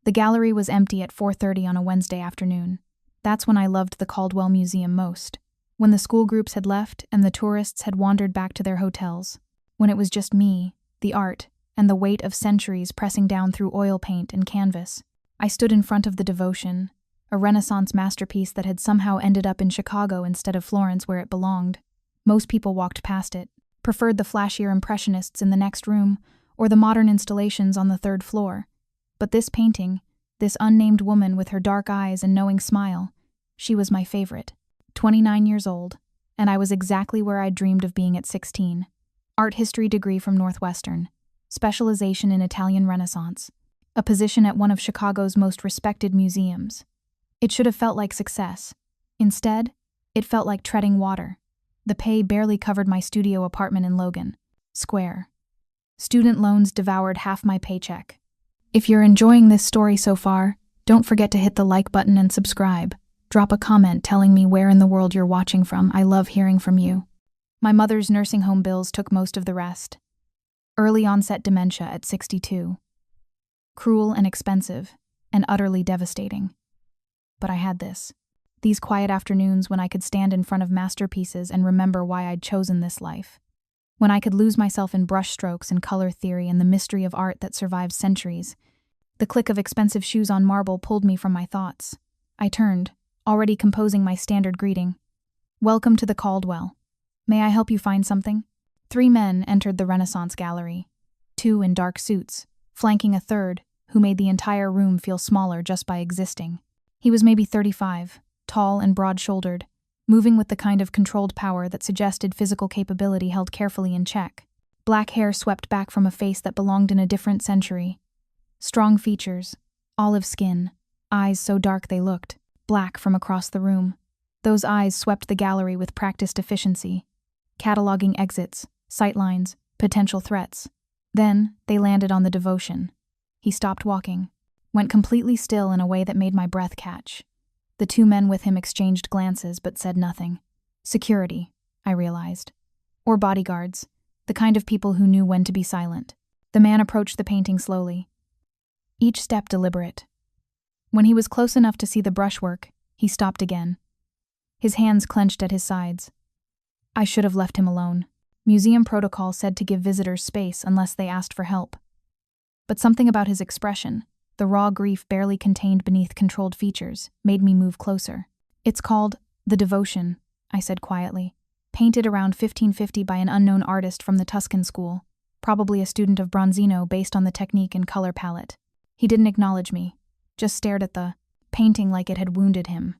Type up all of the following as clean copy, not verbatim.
The gallery was empty at 4:30 on a Wednesday afternoon. That's when I loved the Caldwell Museum most. When the school groups had left and the tourists had wandered back to their hotels. When it was just me, the art, and the weight of centuries pressing down through oil paint and canvas. I stood in front of the Devotion, a Renaissance masterpiece that had somehow ended up in Chicago instead of Florence where it belonged. Most people walked past it, preferred the flashier Impressionists in the next room, or the modern installations on the third floor. But this painting, this unnamed woman with her dark eyes and knowing smile, she was my favorite. 29 years old, and I was exactly where I'd dreamed of being at 16. Art history degree from Northwestern, specialization in Italian Renaissance, a position at one of Chicago's most respected museums. It should have felt like success. Instead, it felt like treading water. The pay barely covered my studio apartment in Logan Square. Student loans devoured half my paycheck. If you're enjoying this story so far, don't forget to hit the like button and subscribe. Drop a comment telling me where in the world you're watching from. I love hearing from you. My mother's nursing home bills took most of the rest. Early onset dementia at 62. Cruel and expensive, and utterly devastating. But I had this. These quiet afternoons when I could stand in front of masterpieces and remember why I'd chosen this life. When I could lose myself in brushstrokes and color theory and the mystery of art that survives centuries. The click of expensive shoes on marble pulled me from my thoughts. I turned, already composing my standard greeting. Welcome to the Caldwell. May I help you find something? 3 men entered the Renaissance gallery. 2 in dark suits, flanking a third, who made the entire room feel smaller just by existing. He was maybe 35, tall and broad-shouldered, moving with the kind of controlled power that suggested physical capability held carefully in check. Black hair swept back from a face that belonged in a different century. Strong features, olive skin, eyes so dark they looked black from across the room. Those eyes swept the gallery with practiced efficiency, cataloging exits, sightlines, potential threats. Then they landed on the Devotion. He stopped walking, went completely still in a way that made my breath catch. The 2 men with him exchanged glances but said nothing. Security, I realized. Or bodyguards, the kind of people who knew when to be silent. The man approached the painting slowly, each step deliberate. When he was close enough to see the brushwork, he stopped again. His hands clenched at his sides. I should have left him alone. Museum protocol said to give visitors space unless they asked for help. But something about his expression, the raw grief barely contained beneath controlled features, made me move closer. It's called The Devotion, I said quietly. Painted around 1550 by an unknown artist from the Tuscan school, probably a student of Bronzino based on the technique and color palette. He didn't acknowledge me, just stared at the painting like it had wounded him.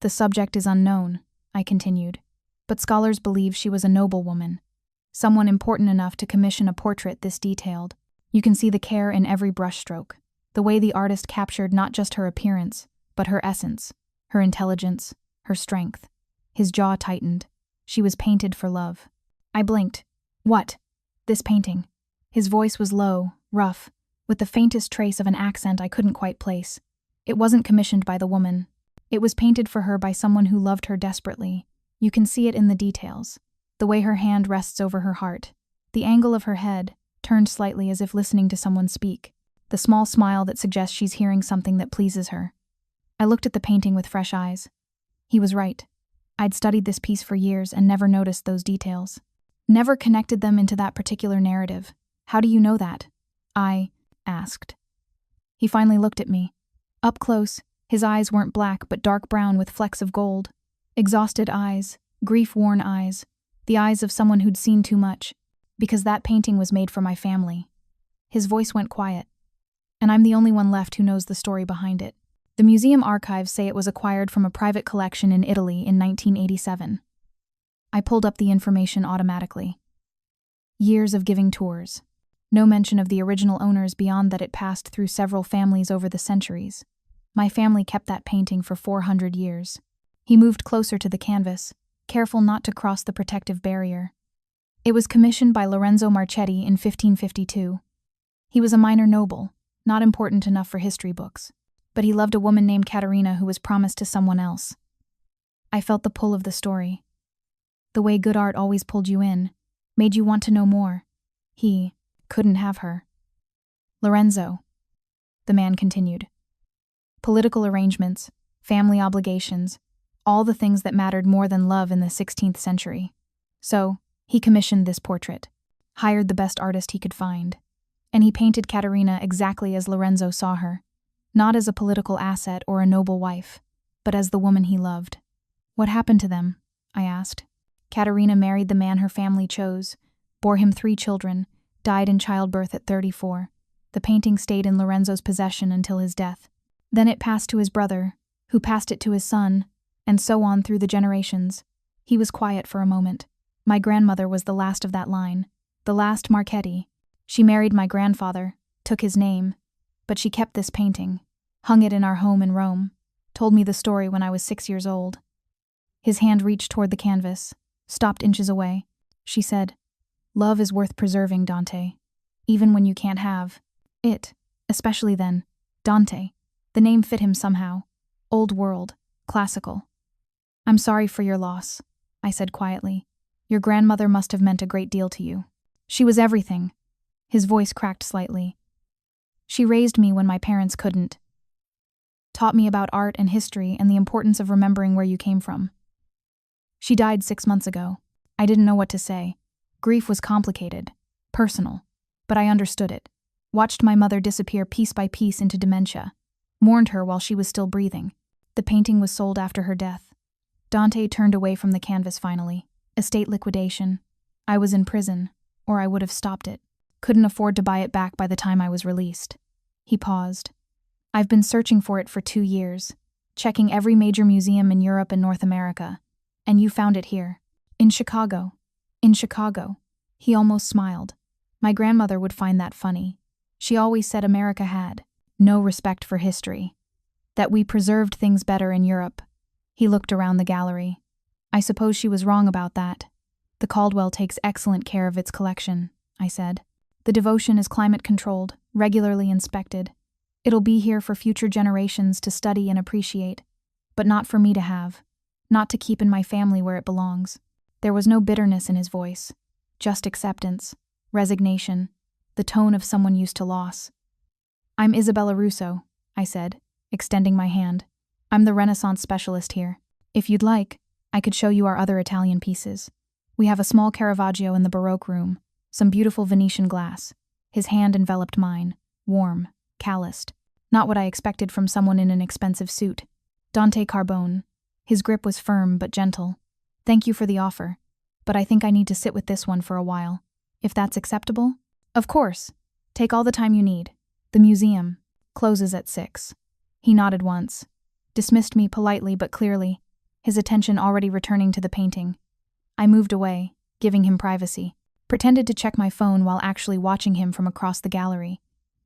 The subject is unknown, I continued, but scholars believe she was a noble woman, someone important enough to commission a portrait this detailed. You can see the care in every brushstroke, the way the artist captured not just her appearance, but her essence, her intelligence, her strength. His jaw tightened. She was painted for love. I blinked. What? This painting. His voice was low, rough, with the faintest trace of an accent I couldn't quite place. It wasn't commissioned by the woman. It was painted for her by someone who loved her desperately. You can see it in the details. The way her hand rests over her heart. The angle of her head, turned slightly as if listening to someone speak. The small smile that suggests she's hearing something that pleases her. I looked at the painting with fresh eyes. He was right. I'd studied this piece for years and never noticed those details. Never connected them into that particular narrative. How do you know that? I asked. He finally looked at me. Up close, his eyes weren't black but dark brown with flecks of gold. Exhausted eyes, grief-worn eyes, the eyes of someone who'd seen too much, because that painting was made for my family. His voice went quiet, and I'm the only one left who knows the story behind it. The museum archives say it was acquired from a private collection in Italy in 1987. I pulled up the information automatically. Years of giving tours. No mention of the original owners beyond that it passed through several families over the centuries. My family kept that painting for 400 years. He moved closer to the canvas, careful not to cross the protective barrier. It was commissioned by Lorenzo Marchetti in 1552. He was a minor noble, not important enough for history books, but he loved a woman named Caterina who was promised to someone else. I felt the pull of the story. The way good art always pulled you in, made you want to know more. He couldn't have her. Lorenzo. the man continued. Political arrangements, family obligations, all the things that mattered more than love in the 16th century. So, he commissioned this portrait, hired the best artist he could find, and he painted Caterina exactly as Lorenzo saw her, not as a political asset or a noble wife, but as the woman he loved. What happened to them? I asked. Caterina married the man her family chose, bore him 3 children, died in childbirth at 34. The painting stayed in Lorenzo's possession until his death. Then it passed to his brother, who passed it to his son, and so on through the generations. He was quiet for a moment. My grandmother was the last of that line, the last Marchetti. She married my grandfather, took his name, but she kept this painting, hung it in our home in Rome, told me the story when I was 6 years old. His hand reached toward the canvas, stopped inches away. She said, "Love is worth preserving, Dante, even when you can't have it, especially then. Dante." The name fit him somehow. Old world, classical. "I'm sorry for your loss," I said quietly. "Your grandmother must have meant a great deal to you. She was everything." His voice cracked slightly. "She raised me when my parents couldn't. Taught me about art and history and the importance of remembering where you came from. She died 6 months ago. I didn't know what to say. Grief was complicated, personal, but I understood it. Watched my mother disappear piece by piece into dementia. Mourned her while she was still breathing. The painting was sold after her death." Dante turned away from the canvas finally. Estate liquidation. I was in prison, or I would have stopped it. Couldn't afford to buy it back by the time I was released. He paused. "I've been searching for it for 2 years, checking every major museum in Europe and North America. And you found it here. In Chicago. In Chicago." He almost smiled. My grandmother would find that funny. She always said America had no respect for history. That we preserved things better in Europe. He looked around the gallery. "I suppose she was wrong about that. The Caldwell takes excellent care of its collection," I said. "The devotion is climate-controlled, regularly inspected. It'll be here for future generations to study and appreciate, but not for me to have, not to keep in my family where it belongs." There was no bitterness in his voice, just acceptance, resignation, the tone of someone used to loss. "I'm Isabella Russo," I said, extending my hand. "I'm the Renaissance specialist here. If you'd like, I could show you our other Italian pieces. We have a small Caravaggio in the Baroque room, some beautiful Venetian glass." His hand enveloped mine, warm, calloused, not what I expected from someone in an expensive suit. Dante Carbone. His grip was firm but gentle. "Thank you for the offer, but I think I need to sit with this one for a while. If that's acceptable?" "Of course. Take all the time you need. The museum closes at 6. He nodded once, dismissed me politely but clearly, his attention already returning to the painting. I moved away, giving him privacy, pretended to check my phone while actually watching him from across the gallery.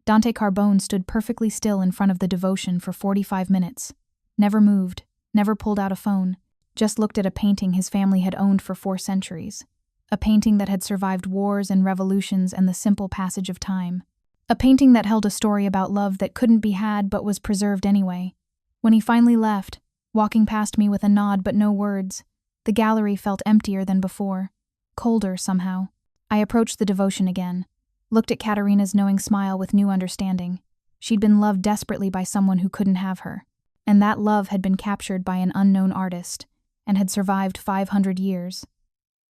Dante Carbone stood perfectly still in front of the devotion for 45 minutes. Never moved, never pulled out a phone, just looked at a painting his family had owned for 4 centuries. A painting that had survived wars and revolutions and the simple passage of time. A painting that held a story about love that couldn't be had but was preserved anyway. When he finally left, walking past me with a nod but no words, the gallery felt emptier than before, colder somehow. I approached the devotion again, looked at Caterina's knowing smile with new understanding. She'd been loved desperately by someone who couldn't have her, and that love had been captured by an unknown artist, and had survived 500 years.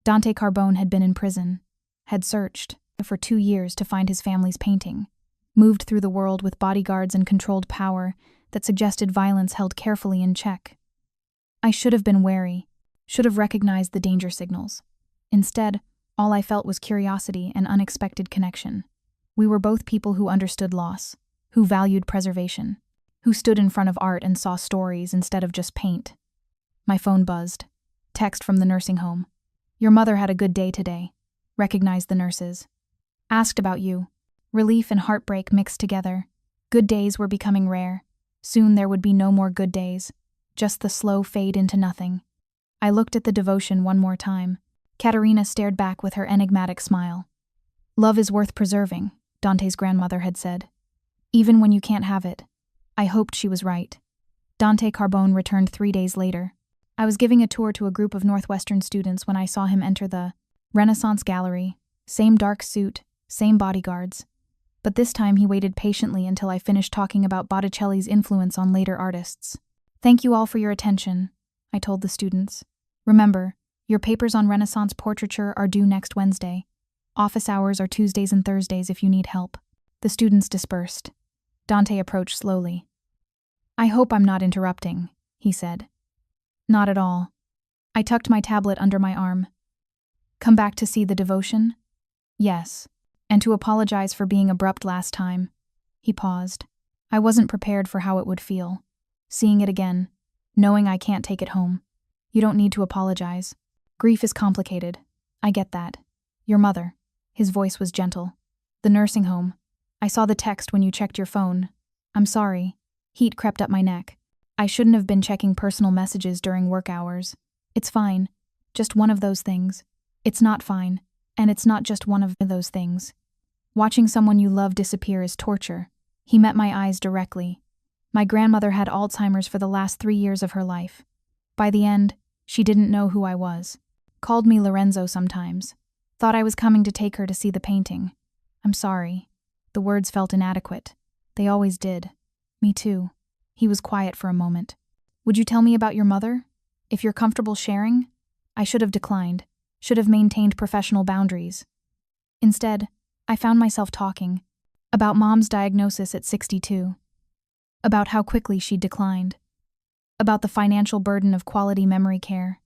Dante Carbone had been in prison, had searched for 2 years to find his family's painting, moved through the world with bodyguards and controlled power that suggested violence held carefully in check. I should have been wary, should have recognized the danger signals. Instead, all I felt was curiosity and unexpected connection. We were both people who understood loss, who valued preservation, who stood in front of art and saw stories instead of just paint. My phone buzzed. Text from the nursing home. "Your mother had a good day today. Recognized the nurses. Asked about you. Relief and heartbreak mixed together. Good days were becoming rare. Soon there would be no more good days. Just the slow fade into nothing." I looked at the devotion one more time. Caterina stared back with her enigmatic smile. "Love is worth preserving," Dante's grandmother had said. "Even when you can't have it." I hoped she was right. Dante Carbone returned 3 days later. I was giving a tour to a group of Northwestern students when I saw him enter the Renaissance gallery. Same dark suit, same bodyguards. But this time he waited patiently until I finished talking about Botticelli's influence on later artists. "Thank you all for your attention," I told the students. "Remember, your papers on Renaissance portraiture are due next Wednesday. Office hours are Tuesdays and Thursdays if you need help." The students dispersed. Dante approached slowly. "I hope I'm not interrupting," he said. "Not at all." I tucked my tablet under my arm. "Come back to see the devotion?" "Yes. And to apologize for being abrupt last time." He paused. I wasn't prepared for how it would feel. Seeing it again, knowing I can't take it home. "You don't need to apologize. Grief is complicated. I get that. Your mother." His voice was gentle. "The nursing home. I saw the text when you checked your phone. I'm sorry." Heat crept up my neck. I shouldn't have been checking personal messages during work hours. "It's fine. Just one of those things." "It's not fine. And it's not just one of those things. Watching someone you love disappear is torture." He met my eyes directly. "My grandmother had Alzheimer's for the last 3 years of her life. By the end, she didn't know who I was. Called me Lorenzo sometimes. Thought I was coming to take her to see the painting. I'm sorry." The words felt inadequate. They always did. "Me too." He was quiet for a moment. "Would you tell me about your mother? If you're comfortable sharing?" I should have declined. Should have maintained professional boundaries. Instead, I found myself talking about Mom's diagnosis at 62, about how quickly she declined, about the financial burden of quality memory care,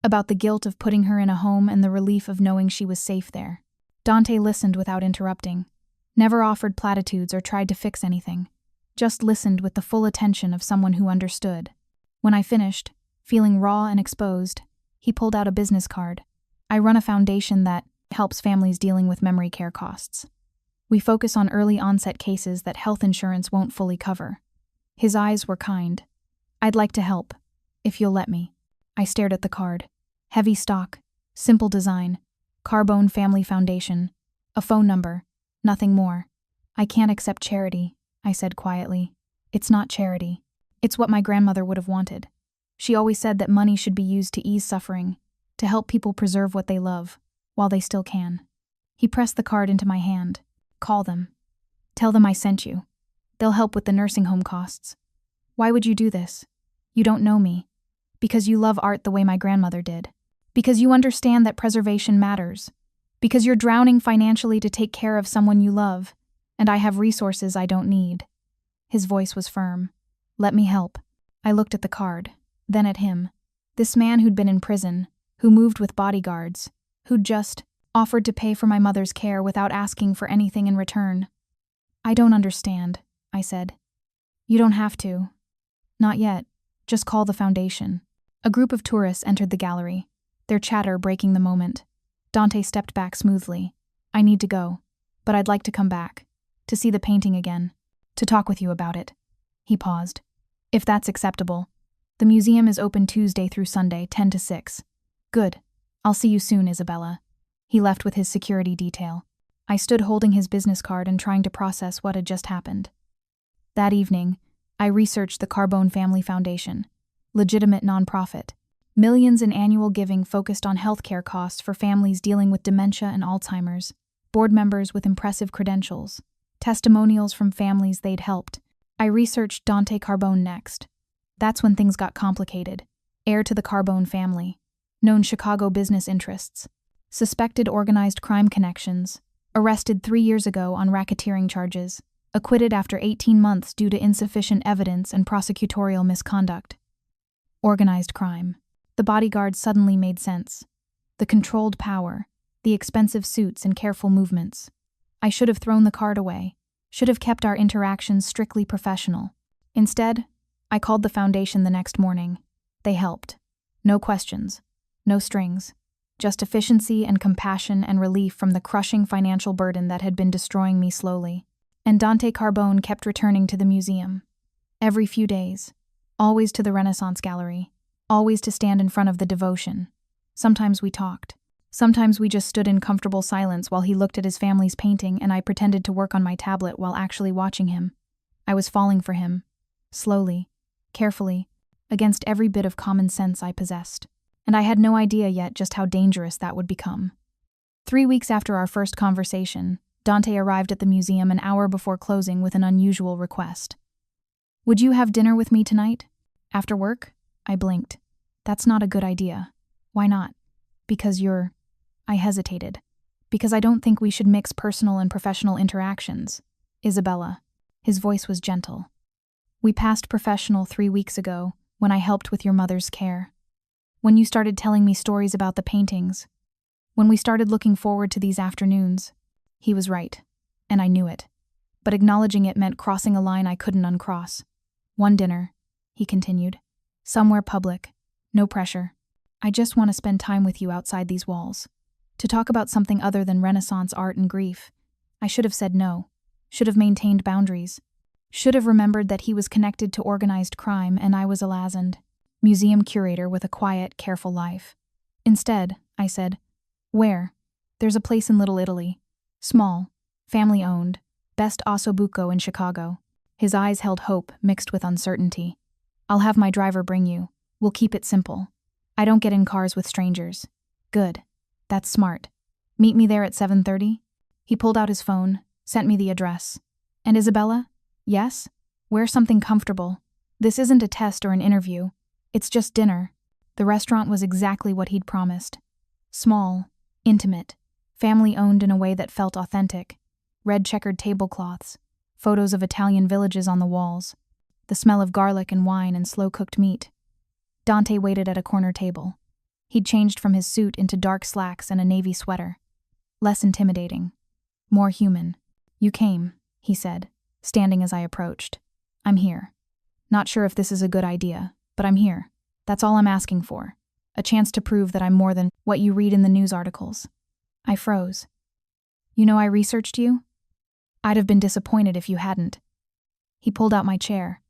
about the guilt of putting her in a home and the relief of knowing she was safe there. Dante listened without interrupting, never offered platitudes or tried to fix anything, just listened with the full attention of someone who understood. When I finished, feeling raw and exposed, he pulled out a business card. "I run a foundation that helps families dealing with memory care costs. We focus on early onset cases that health insurance won't fully cover." His eyes were kind. "I'd like to help, if you'll let me." I stared at the card. Heavy stock, simple design, Carbone Family Foundation, a phone number, nothing more. "I can't accept charity," I said quietly. "It's not charity. It's what my grandmother would have wanted. She always said that money should be used to ease suffering, to help people preserve what they love, while they still can." He pressed the card into my hand. "Call them. Tell them I sent you. They'll help with the nursing home costs." "Why would you do this? You don't know me." "Because you love art the way my grandmother did. Because you understand that preservation matters. Because you're drowning financially to take care of someone you love, and I have resources I don't need." His voice was firm. "Let me help." I looked at the card, then at him. This man who'd been in prison, who moved with bodyguards, who'd just offered to pay for my mother's care without asking for anything in return. "I don't understand," I said. "You don't have to. Not yet. Just call the foundation." A group of tourists entered the gallery, their chatter breaking the moment. Dante stepped back smoothly. "I need to go, but I'd like to come back, to see the painting again, to talk with you about it." He paused. "If that's acceptable. The museum is open Tuesday through Sunday, 10 to 6. "Good. I'll see you soon, Isabella." He left with his security detail. I stood holding his business card and trying to process what had just happened. That evening, I researched the Carbone Family Foundation, legitimate nonprofit. Millions in annual giving focused on healthcare costs for families dealing with dementia and Alzheimer's, board members with impressive credentials, testimonials from families they'd helped. I researched Dante Carbone next. That's when things got complicated. Heir to the Carbone family, known Chicago business interests, suspected organized crime connections, arrested 3 years ago on racketeering charges, acquitted after 18 months due to insufficient evidence and prosecutorial misconduct. Organized crime. The bodyguards suddenly made sense. The controlled power, the expensive suits and careful movements. I should have thrown the card away, should have kept our interactions strictly professional. Instead, I called the foundation the next morning. They helped. No questions, no strings, just efficiency and compassion and relief from the crushing financial burden that had been destroying me slowly. And Dante Carbone kept returning to the museum. Every few days. Always to the Renaissance Gallery. Always to stand in front of the devotion. Sometimes we talked. Sometimes we just stood in comfortable silence while he looked at his family's painting and I pretended to work on my tablet while actually watching him. I was falling for him. Slowly, carefully, against every bit of common sense I possessed. And I had no idea yet just how dangerous that would become. 3 weeks after our first conversation, Dante arrived at the museum an hour before closing with an unusual request. "Would you have dinner with me tonight? After work?" I blinked. "That's not a good idea." "Why not?" "Because you're—" I hesitated. "Because I don't think we should mix personal and professional interactions. Isabella." His voice was gentle. "We passed professional 3 weeks ago, when I helped with your mother's care. When you started telling me stories about the paintings. When we started looking forward to these afternoons." He was right, and I knew it. But acknowledging it meant crossing a line I couldn't uncross. "One dinner," he continued. "Somewhere public. No pressure. I just want to spend time with you outside these walls. To talk about something other than Renaissance art and grief." I should have said no. Should have maintained boundaries. Should have remembered that he was connected to organized crime and I was a lazand museum curator with a quiet, careful life. Instead, I said, "Where?" "There's a place in Little Italy. Small. Family-owned. Best ossobuco in Chicago." His eyes held hope mixed with uncertainty. "I'll have my driver bring you. We'll keep it simple. I don't get in cars with strangers." "Good. That's smart. Meet me there at 7:30? He pulled out his phone, sent me the address. "And Isabella?" "Yes? Wear something comfortable. This isn't a test or an interview. It's just dinner." The restaurant was exactly what he'd promised. Small, intimate, family-owned in a way that felt authentic. Red checkered tablecloths, photos of Italian villages on the walls, the smell of garlic and wine and slow-cooked meat. Dante waited at a corner table. He'd changed from his suit into dark slacks and a navy sweater. Less intimidating. More human. "You came," he said, standing as I approached. "I'm here. Not sure if this is a good idea, but I'm here. That's all I'm asking for. A chance to prove that I'm more than what you read in the news articles." I froze. "You know I researched you? I'd have been disappointed if you hadn't." He pulled out my chair.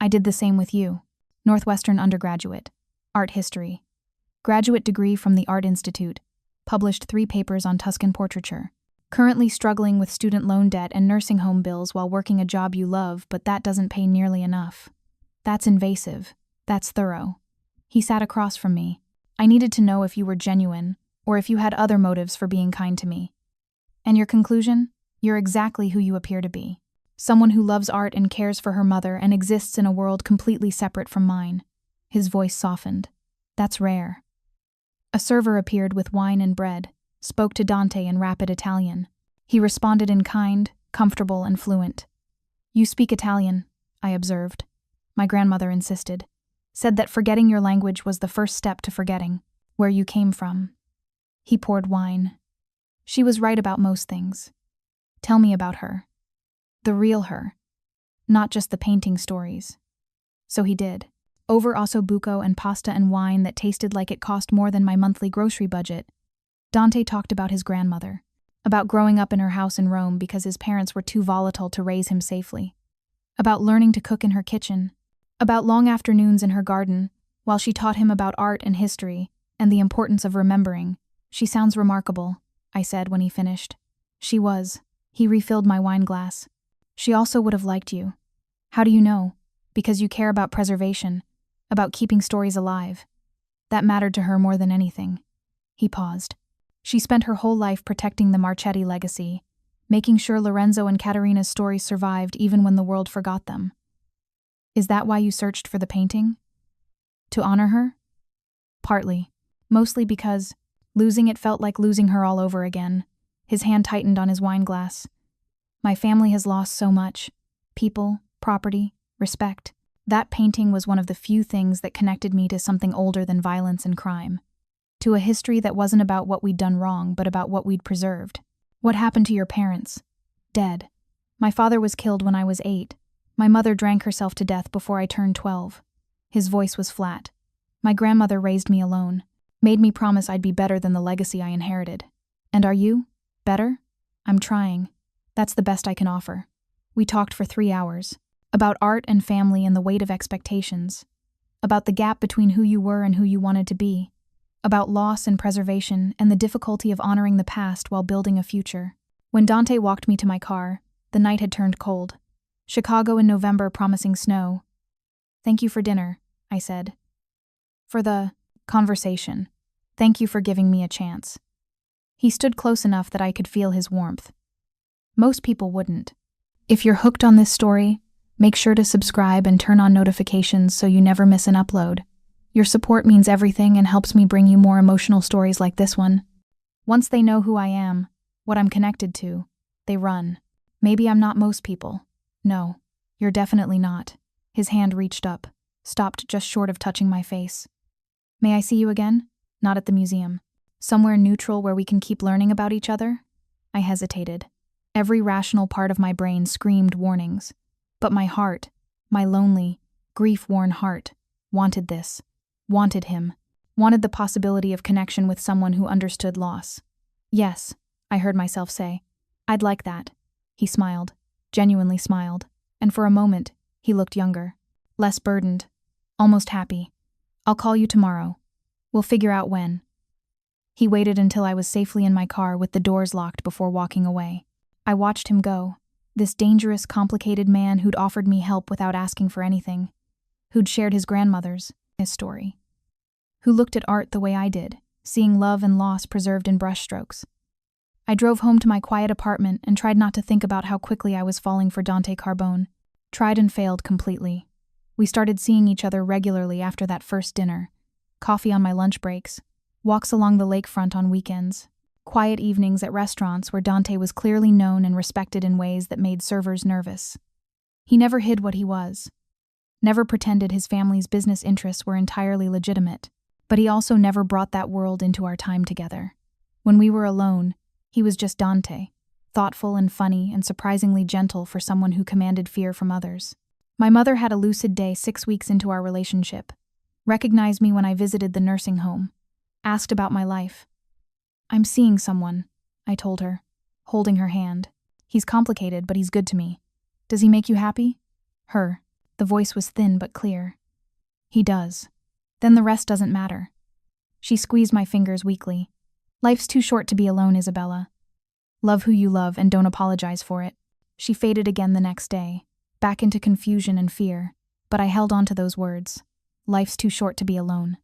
"I did the same with you. Northwestern undergraduate. Art history. Graduate degree from the Art Institute. Published 3 papers on Tuscan portraiture. Currently struggling with student loan debt and nursing home bills while working a job you love, but that doesn't pay nearly enough. That's invasive. That's thorough." He sat across from me. "I needed to know if you were genuine, or if you had other motives for being kind to me. And your conclusion? You're exactly who you appear to be. Someone who loves art and cares for her mother and exists in a world completely separate from mine." His voice softened. "That's rare." A server appeared with wine and bread, spoke to Dante in rapid Italian. He responded in kind, comfortable, and fluent. "You speak Italian," I observed. My grandmother insisted. Said that forgetting your language was the first step to forgetting where you came from. He poured wine. "She was right about most things. Tell me about her. The real her. Not just the painting stories." So he did. Over ossobuco and pasta and wine that tasted like it cost more than my monthly grocery budget. Dante talked about his grandmother, about growing up in her house in Rome because his parents were too volatile to raise him safely, about learning to cook in her kitchen, about long afternoons in her garden while she taught him about art and history and the importance of remembering. "She sounds remarkable," I said when he finished. "She was." He refilled my wine glass. "She also would have liked you." "How do you know?" "Because you care about preservation, about keeping stories alive. That mattered to her more than anything." He paused. "She spent her whole life protecting the Marchetti legacy, making sure Lorenzo and Caterina's stories survived even when the world forgot them." "Is that why you searched for the painting? To honor her?" "Partly. Mostly because losing it felt like losing her all over again." His hand tightened on his wine glass. "My family has lost so much. People, property, respect. That painting was one of the few things that connected me to something older than violence and crime. To a history that wasn't about what we'd done wrong, but about what we'd preserved. What happened to your parents?" "Dead. My father was killed when I was 8. My mother drank herself to death before I turned 12. His voice was flat. "My grandmother raised me alone, made me promise I'd be better than the legacy I inherited. And are you? Better? I'm trying. That's the best I can offer." We talked for 3 hours. About art and family and the weight of expectations. About the gap between who you were and who you wanted to be. About loss and preservation and the difficulty of honoring the past while building a future. When Dante walked me to my car, the night had turned cold. Chicago in November promising snow. "Thank you for dinner," I said. "For the conversation. Thank you for giving me a chance." He stood close enough that I could feel his warmth. Most people wouldn't. If you're hooked on this story, make sure to subscribe and turn on notifications so you never miss an upload. Your support means everything and helps me bring you more emotional stories like this one. Once they know who I am, what I'm connected to, they run. Maybe I'm not most people. No, you're definitely not. His hand reached up, stopped just short of touching my face. May I see you again? Not at the museum. Somewhere neutral where we can keep learning about each other? I hesitated. Every rational part of my brain screamed warnings. But my heart, my lonely, grief-worn heart, wanted this. Wanted him. Wanted the possibility of connection with someone who understood loss. Yes, I heard myself say. I'd like that. He smiled, genuinely smiled, and for a moment, he looked younger, less burdened, almost happy. I'll call you tomorrow. We'll figure out when. He waited until I was safely in my car with the doors locked before walking away. I watched him go, this dangerous, complicated man who'd offered me help without asking for anything, who'd shared his grandmother's story, who looked at art the way I did, seeing love and loss preserved in brushstrokes. I drove home to my quiet apartment and tried not to think about how quickly I was falling for Dante Carbone. Tried and failed completely. We started seeing each other regularly after that first dinner. Coffee on my lunch breaks, walks along the lakefront on weekends, quiet evenings at restaurants where Dante was clearly known and respected in ways that made servers nervous. He never hid what he was, never pretended his family's business interests were entirely legitimate, but he also never brought that world into our time together. When we were alone, he was just Dante, thoughtful and funny and surprisingly gentle for someone who commanded fear from others. My mother had a lucid day 6 weeks into our relationship, recognized me when I visited the nursing home, asked about my life. I'm seeing someone, I told her, holding her hand. He's complicated, but he's good to me. Does he make you happy? Her. The voice was thin but clear. He does. Then the rest doesn't matter. She squeezed my fingers weakly. Life's too short to be alone, Isabella. Love who you love and don't apologize for it. She faded again the next day, back into confusion and fear, but I held on to those words. Life's too short to be alone.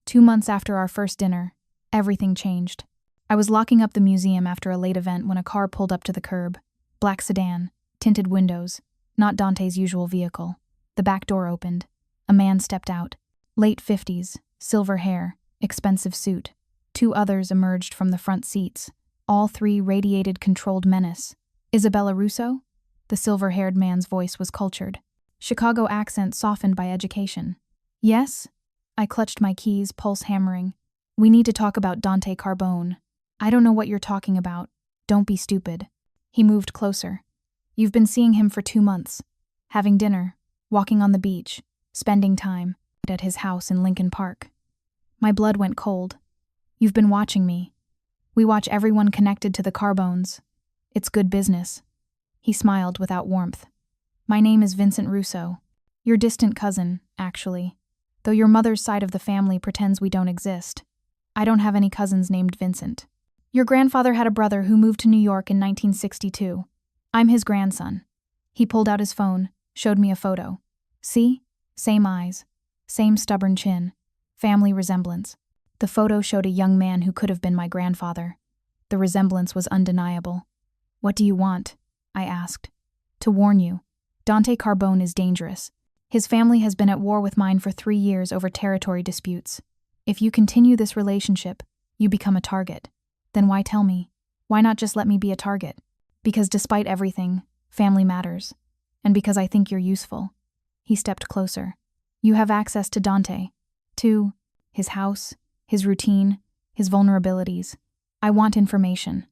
2 months after our first dinner, everything changed. I was locking up the museum after a late event when a car pulled up to the curb. Black sedan, tinted windows, not Dante's usual vehicle. The back door opened. A man stepped out. Late 50s, silver hair, expensive suit. 2 others emerged from the front seats. All 3 radiated controlled menace. Isabella Russo? The silver-haired man's voice was cultured. Chicago accent softened by education. Yes? I clutched my keys, pulse hammering. We need to talk about Dante Carbone. I don't know what you're talking about. Don't be stupid. He moved closer. You've been seeing him for 2 months. Having dinner, walking on the beach, spending time at his house in Lincoln Park. My blood went cold. You've been watching me. We watch everyone connected to the Carbones. It's good business. He smiled without warmth. My name is Vincent Russo. Your distant cousin, actually. Though your mother's side of the family pretends we don't exist. I don't have any cousins named Vincent. Your grandfather had a brother who moved to New York in 1962. I'm his grandson. He pulled out his phone, showed me a photo. See? Same eyes. Same stubborn chin. Family resemblance. The photo showed a young man who could have been my grandfather. The resemblance was undeniable. What do you want? I asked. To warn you. Dante Carbone is dangerous. His family has been at war with mine for 3 years over territory disputes. If you continue this relationship, you become a target. Then why tell me? Why not just let me be a target? Because despite everything, family matters. And because I think you're useful. He stepped closer. You have access to Dante. To his house, his routine, his vulnerabilities. I want information.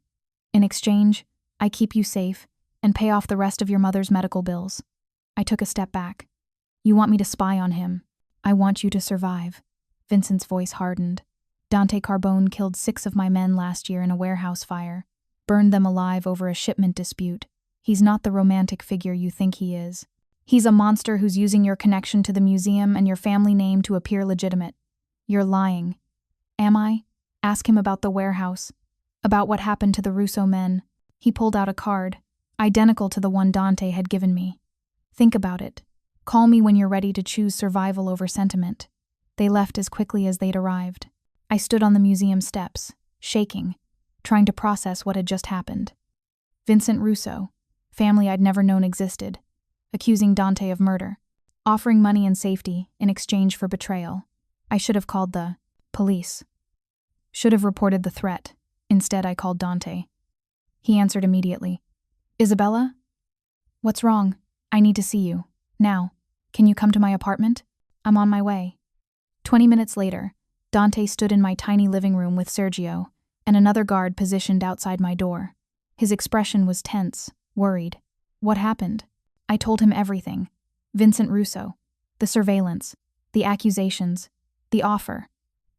In exchange, I keep you safe and pay off the rest of your mother's medical bills. I took a step back. You want me to spy on him. I want you to survive. Vincent's voice hardened. Dante Carbone killed 6 of my men last year in a warehouse fire, burned them alive over a shipment dispute. He's not the romantic figure you think he is. He's a monster who's using your connection to the museum and your family name to appear legitimate. You're lying. Am I? Ask him about the warehouse, about what happened to the Russo men. He pulled out a card, identical to the one Dante had given me. Think about it. Call me when you're ready to choose survival over sentiment. They left as quickly as they'd arrived. I stood on the museum steps, shaking, trying to process what had just happened. Vincent Russo, family I'd never known existed, accusing Dante of murder, offering money and safety in exchange for betrayal. I should have called the police. Should have reported the threat. Instead, I called Dante. He answered immediately. Isabella? What's wrong? I need to see you. Now. Can you come to my apartment? I'm on my way. 20 minutes later, Dante stood in my tiny living room with Sergio and another guard positioned outside my door. His expression was tense, worried. What happened? I told him everything. Vincent Russo, the surveillance, the accusations, the offer.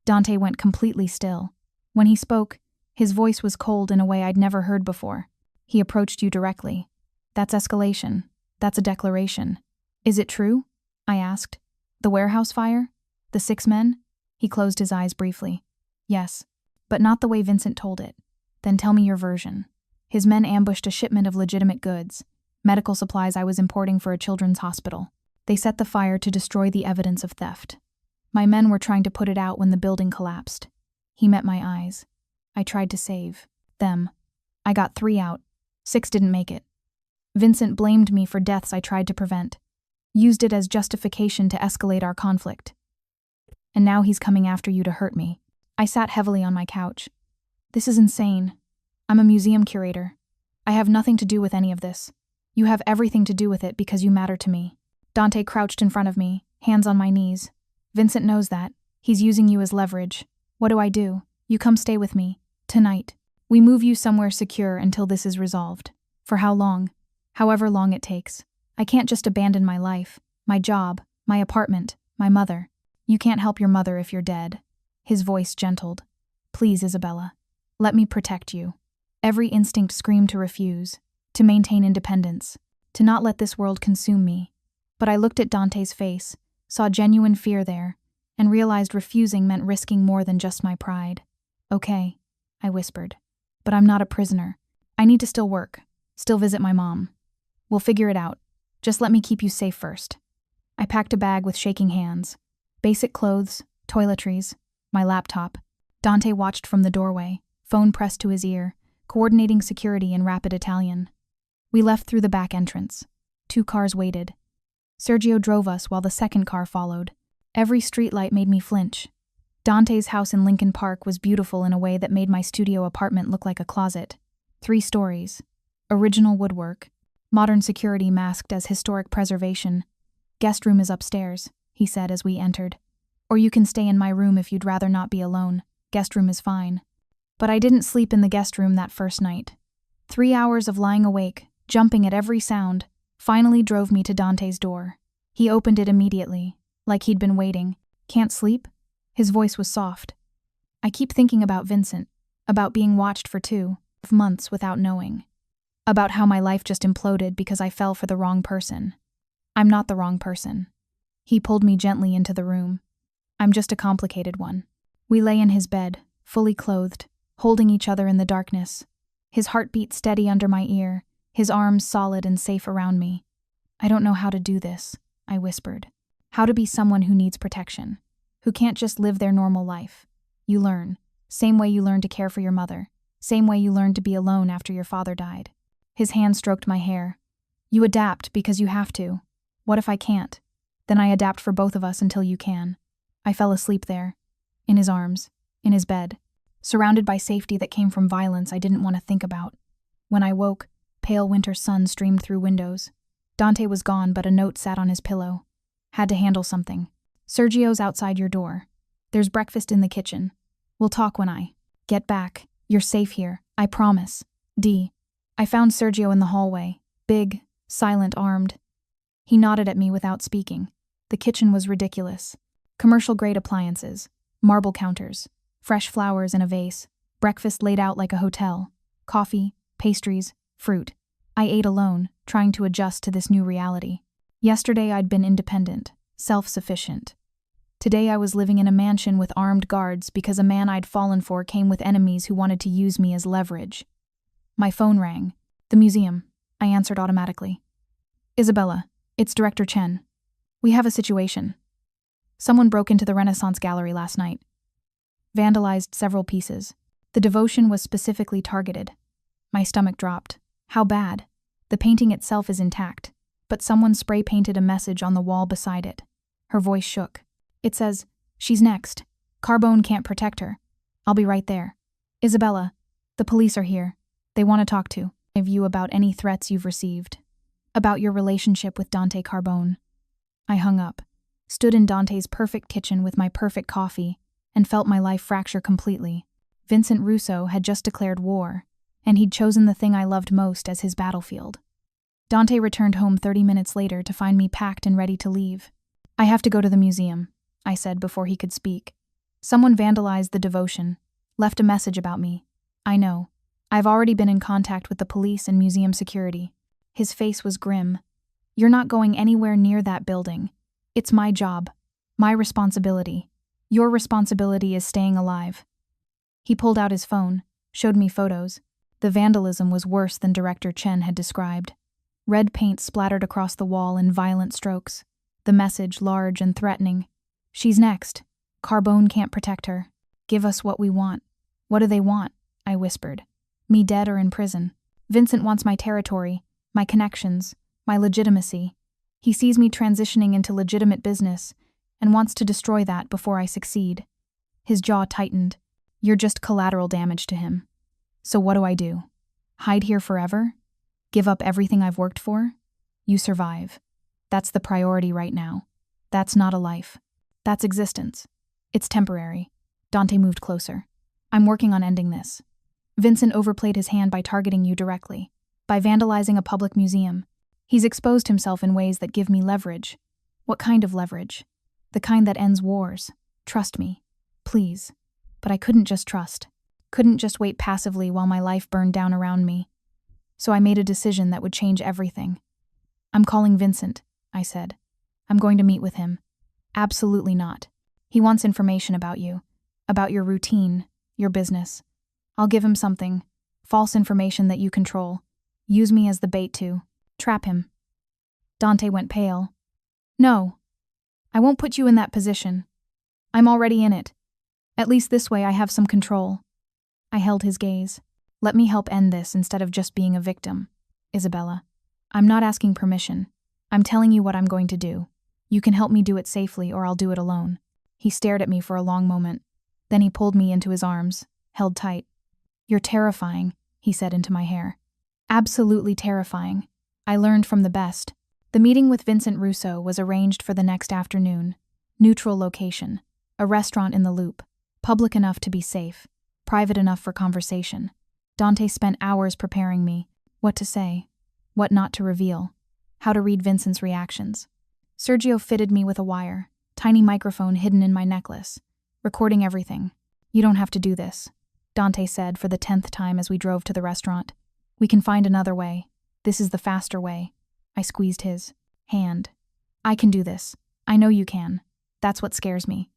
Dante went completely still. When he spoke, his voice was cold in a way I'd never heard before. He approached you directly. That's escalation. That's a declaration. Is it true? I asked. The warehouse fire? The 6 men? He closed his eyes briefly. Yes, but not the way Vincent told it. Then tell me your version. His men ambushed a shipment of legitimate goods, medical supplies I was importing for a children's hospital. They set the fire to destroy the evidence of theft. My men were trying to put it out when the building collapsed. He met my eyes. I tried to save them. I got 3 out. 6 didn't make it. Vincent blamed me for deaths I tried to prevent, used it as justification to escalate our conflict. And now he's coming after you to hurt me. I sat heavily on my couch. This is insane. I'm a museum curator. I have nothing to do with any of this. You have everything to do with it because you matter to me. Dante crouched in front of me, hands on my knees. Vincent knows that. He's using you as leverage. What do? You come stay with me. Tonight. We move you somewhere secure until this is resolved. For how long? However long it takes. I can't just abandon my life, my job, my apartment, my mother. You can't help your mother if you're dead. His voice gentled. Please, Isabella. Let me protect you. Every instinct screamed to refuse, to maintain independence, to not let this world consume me. But I looked at Dante's face, saw genuine fear there, and realized refusing meant risking more than just my pride. Okay, I whispered. But I'm not a prisoner. I need to still work, still visit my mom. We'll figure it out. Just let me keep you safe first. I packed a bag with shaking hands. Basic clothes, toiletries, my laptop. Dante watched from the doorway, phone pressed to his ear, coordinating security in rapid Italian. We left through the back entrance. 2 cars waited. Sergio drove us while the second car followed. Every streetlight made me flinch. Dante's house in Lincoln Park was beautiful in a way that made my studio apartment look like a closet. 3 stories. Original woodwork. Modern security masked as historic preservation. Guest room is upstairs, he said as we entered. Or you can stay in my room if you'd rather not be alone. Guest room is fine. But I didn't sleep in the guest room that first night. 3 hours of lying awake, jumping at every sound, finally drove me to Dante's door. He opened it immediately, like he'd been waiting. Can't sleep? His voice was soft. I keep thinking about Vincent, about being watched for 2 months without knowing. About how my life just imploded because I fell for the wrong person. I'm not the wrong person. He pulled me gently into the room. I'm just a complicated one. We lay in his bed, fully clothed, holding each other in the darkness. His heartbeat steady under my ear, his arms solid and safe around me. I don't know how to do this, I whispered. How to be someone who needs protection, who can't just live their normal life. You learn, same way you learned to care for your mother, same way you learned to be alone after your father died. His hand stroked my hair. You adapt because you have to. What if I can't? Then I adapt for both of us until you can. I fell asleep there, in his arms, in his bed, surrounded by safety that came from violence I didn't want to think about. When I woke, pale winter sun streamed through windows. Dante was gone, but a note sat on his pillow. Had to handle something. Sergio's outside your door. There's breakfast in the kitchen. We'll talk when I get back. You're safe here, I promise. D. I found Sergio in the hallway, big, silent, armed. He nodded at me without speaking. The kitchen was ridiculous. Commercial-grade appliances, marble counters, fresh flowers in a vase, breakfast laid out like a hotel, coffee, pastries, fruit. I ate alone, trying to adjust to this new reality. Yesterday I'd been independent, self-sufficient. Today I was living in a mansion with armed guards because a man I'd fallen for came with enemies who wanted to use me as leverage. My phone rang. The museum. I answered automatically. Isabella, it's Director Chen. We have a situation. Someone broke into the Renaissance Gallery last night. Vandalized several pieces. The devotion was specifically targeted. My stomach dropped. How bad? The painting itself is intact, but someone spray painted a message on the wall beside it. Her voice shook. It says, "She's next. Carbone can't protect her. I'll be right there. Isabella, the police are here. They want to talk to you about any threats you've received. About your relationship with Dante Carbone." I hung up, stood in Dante's perfect kitchen with my perfect coffee, and felt my life fracture completely. Vincent Russo had just declared war, and he'd chosen the thing I loved most as his battlefield. Dante returned home 30 minutes later to find me packed and ready to leave. "I have to go to the museum," I said before he could speak. "Someone vandalized the devotion, left a message about me. I know. I've already been in contact with the police and museum security." His face was grim. "You're not going anywhere near that building. It's my job, my responsibility. Your responsibility is staying alive." He pulled out his phone, showed me photos. The vandalism was worse than Director Chen had described. Red paint splattered across the wall in violent strokes, the message large and threatening. "She's next. Carbone can't protect her. Give us what we want." "What do they want?" I whispered. "Me dead or in prison. Vincent wants my territory, my connections, my legitimacy. He sees me transitioning into legitimate business and wants to destroy that before I succeed." His jaw tightened. "You're just collateral damage to him. So what do I do? Hide here forever? Give up everything I've worked for? You survive. That's the priority right now. That's not a life. That's existence. It's temporary." Dante moved closer. "I'm working on ending this. Vincent overplayed his hand by targeting you directly, by vandalizing a public museum. He's exposed himself in ways that give me leverage." "What kind of leverage?" "The kind that ends wars. Trust me. Please." But I couldn't just trust. Couldn't just wait passively while my life burned down around me. So I made a decision that would change everything. "I'm calling Vincent," I said. "I'm going to meet with him." "Absolutely not. He wants information about you, about your routine, your business. I'll give him something, false information that you control. Use me as the bait to trap him." Dante went pale. "No. I won't put you in that position. I'm already in it. At least this way I have some control." I held his gaze. "Let me help end this instead of just being a victim. Isabella, I'm not asking permission. I'm telling you what I'm going to do. You can help me do it safely or I'll do it alone." He stared at me for a long moment. Then he pulled me into his arms, held tight. "You're terrifying," he said into my hair. "Absolutely terrifying. I learned from the best." The meeting with Vincent Russo was arranged for the next afternoon. Neutral location. A restaurant in the Loop. Public enough to be safe. Private enough for conversation. Dante spent hours preparing me. What to say. What not to reveal. How to read Vincent's reactions. Sergio fitted me with a wire. Tiny microphone hidden in my necklace. Recording everything. "You don't have to do this," Dante said for the 10th time as we drove to the restaurant. "We can find another way. This is the faster way." I squeezed his hand. "I can do this. I know you can. That's what scares me."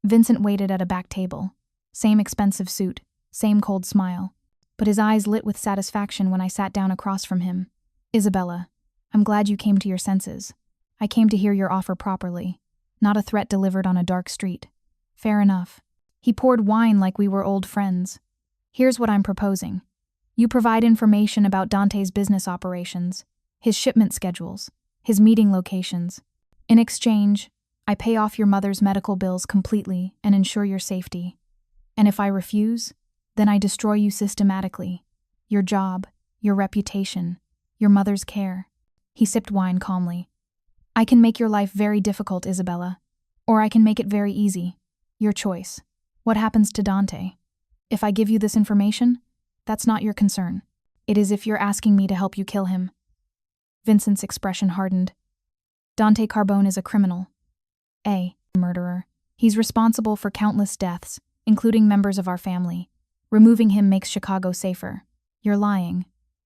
Vincent waited at a back table. Same expensive suit, same cold smile. But his eyes lit with satisfaction when I sat down across from him. "Isabella, I'm glad you came to your senses. I came to hear your offer properly. Not a threat delivered on a dark street. Fair enough." He poured wine like we were old friends. "Here's what I'm proposing. You provide information about Dante's business operations, his shipment schedules, his meeting locations. In exchange, I pay off your mother's medical bills completely and ensure your safety. And if I refuse, then I destroy you systematically. Your job, your reputation, your mother's care." He sipped wine calmly. "I can make your life very difficult, Isabella. Or I can make it very easy. Your choice. What happens to Dante? If I give you this information, that's not your concern. It is if you're asking me to help you kill him." Vincent's expression hardened. "Dante Carbone is a criminal. A murderer. He's responsible for countless deaths, including members of our family. Removing him makes Chicago safer." "You're lying."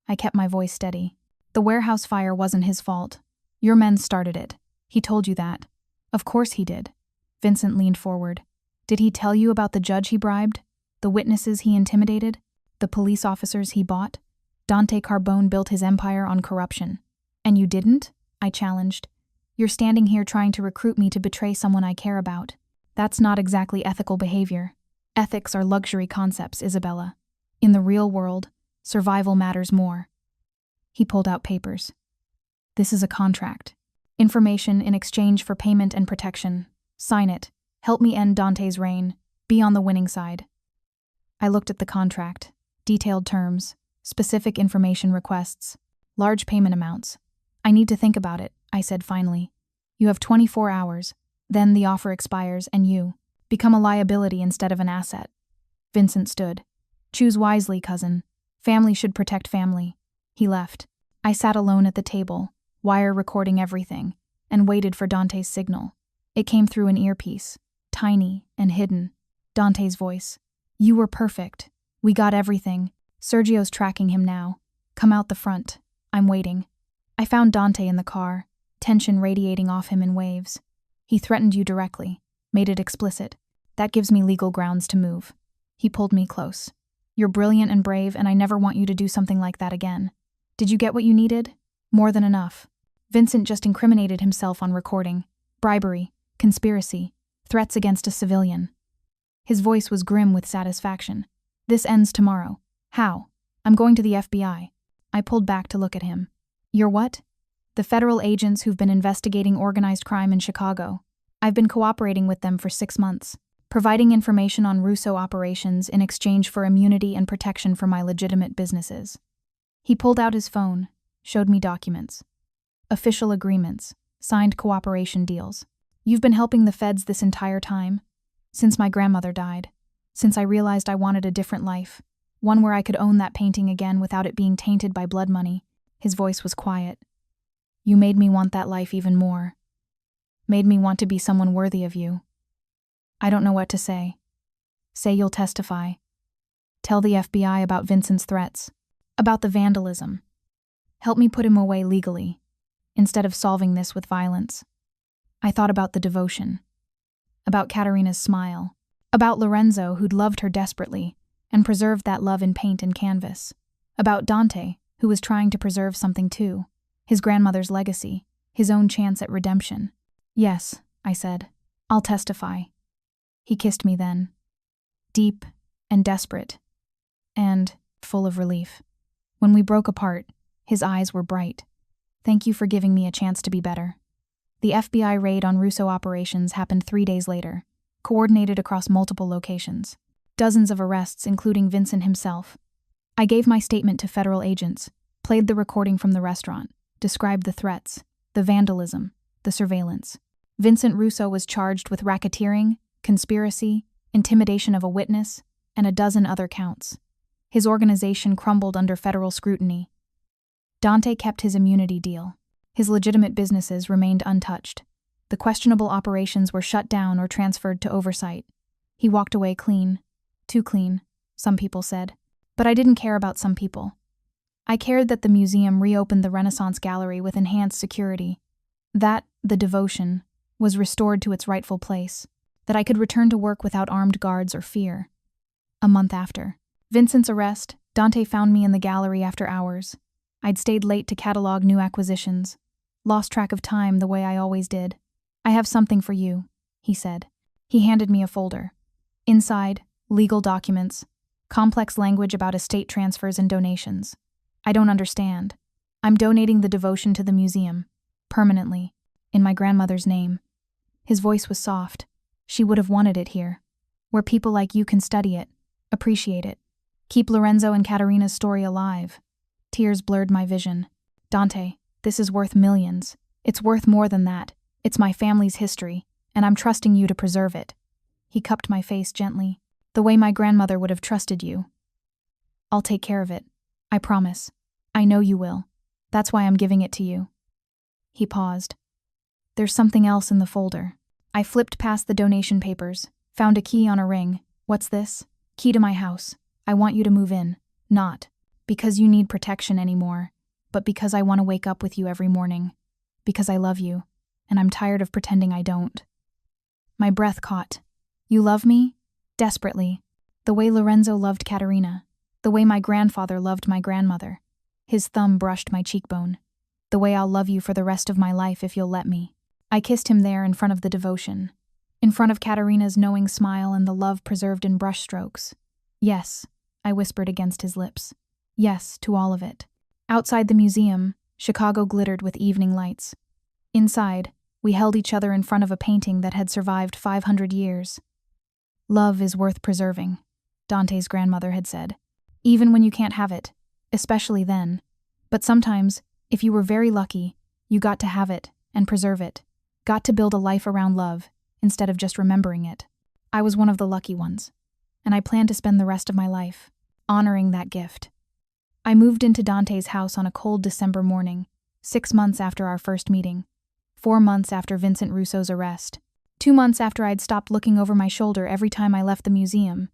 I kept my voice steady. "The warehouse fire wasn't his fault. Your men started it. He told you that." "Of course he did." Vincent leaned forward. "Did he tell you about the judge he bribed? The witnesses he intimidated? The police officers he bought? Dante Carbone built his empire on corruption. And you didn't?" I challenged. "You're standing here trying to recruit me to betray someone I care about. That's not exactly ethical behavior. Ethics are luxury concepts, Isabella. In the real world, survival matters more." He pulled out papers. This is a contract. Information in exchange for payment and protection. Sign it. Help me end Dante's reign. Be on the winning side. I looked at the contract. Detailed terms. Specific information requests. Large payment amounts. I need to think about it, I said finally. You have 24 hours. Then the offer expires and you become a liability instead of an asset. Vincent stood. Choose wisely, cousin. Family should protect family. He left. I sat alone at the table, wire recording everything, and waited for Dante's signal. It came through an earpiece, tiny and hidden. Dante's voice. You were perfect. We got everything. Sergio's tracking him now. Come out the front. I'm waiting. I found Dante in the car, tension radiating off him in waves. He threatened you directly, made it explicit. That gives me legal grounds to move. He pulled me close. You're brilliant and brave, and I never want you to do something like that again. Did you get what you needed? More than enough. Vincent just incriminated himself on recording. Bribery, conspiracy, threats against a civilian. His voice was grim with satisfaction. This ends tomorrow. How? I'm going to the FBI. I pulled back to look at him. You're what? The federal agents who've been investigating organized crime in Chicago. I've been cooperating with them for 6 months, providing information on Russo operations in exchange for immunity and protection for my legitimate businesses. He pulled out his phone, showed me documents. Official agreements, signed cooperation deals. You've been helping the feds this entire time? Since my grandmother died. Since I realized I wanted a different life. One where I could own that painting again without it being tainted by blood money. His voice was quiet. You made me want that life even more. Made me want to be someone worthy of you. I don't know what to say. Say you'll testify. Tell the FBI about Vincent's threats. About the vandalism. Help me put him away legally, instead of solving this with violence. I thought about the devotion. About Caterina's smile. About Lorenzo, who'd loved her desperately, and preserved that love in paint and canvas. About Dante, who was trying to preserve something too. His grandmother's legacy, his own chance at redemption. Yes, I said. I'll testify. He kissed me then. Deep and desperate. And full of relief. When we broke apart, his eyes were bright. Thank you for giving me a chance to be better. The FBI raid on Russo operations happened 3 days later, coordinated across multiple locations. Dozens of arrests, including Vincent himself. I gave my statement to federal agents, played the recording from the restaurant, described the threats, the vandalism, the surveillance. Vincent Russo was charged with racketeering, conspiracy, intimidation of a witness, and a dozen other counts. His organization crumbled under federal scrutiny. Dante kept his immunity deal. His legitimate businesses remained untouched. The questionable operations were shut down or transferred to oversight. He walked away clean. Too clean, some people said. But I didn't care about some people. I cared that the museum reopened the Renaissance Gallery with enhanced security. That, the devotion, was restored to its rightful place. That I could return to work without armed guards or fear. A month after Vincent's arrest, Dante found me in the gallery after hours. I'd stayed late to catalog new acquisitions. Lost track of time the way I always did. I have something for you, he said. He handed me a folder. Inside, legal documents, complex language about estate transfers and donations. I don't understand. I'm donating the devotion to the museum, permanently, in my grandmother's name. His voice was soft. She would have wanted it here, where people like you can study it, appreciate it, keep Lorenzo and Caterina's story alive. Tears blurred my vision. Dante, this is worth millions. It's worth more than that. It's my family's history, and I'm trusting you to preserve it. He cupped my face gently, the way my grandmother would have trusted you. I'll take care of it. I promise. I know you will. That's why I'm giving it to you. He paused. There's something else in the folder. I flipped past the donation papers, found a key on a ring. What's this? Key to my house. I want you to move in. Not because you need protection anymore, but because I want to wake up with you every morning. Because I love you, and I'm tired of pretending I don't. My breath caught. You love me? Desperately. The way Lorenzo loved Caterina. The way my grandfather loved my grandmother. His thumb brushed my cheekbone. The way I'll love you for the rest of my life if you'll let me. I kissed him there in front of the devotion. In front of Caterina's knowing smile and the love preserved in brushstrokes. Yes, I whispered against his lips. Yes, to all of it. Outside the museum, Chicago glittered with evening lights. Inside, we held each other in front of a painting that had survived 500 years. Love is worth preserving, Dante's grandmother had said. Even when you can't have it, especially then. But sometimes, if you were very lucky, you got to have it and preserve it. Got to build a life around love, instead of just remembering it. I was one of the lucky ones, and I planned to spend the rest of my life honoring that gift. I moved into Dante's house on a cold December morning, 6 months after our first meeting, 4 months after Vincent Russo's arrest, 2 months after I'd stopped looking over my shoulder every time I left the museum.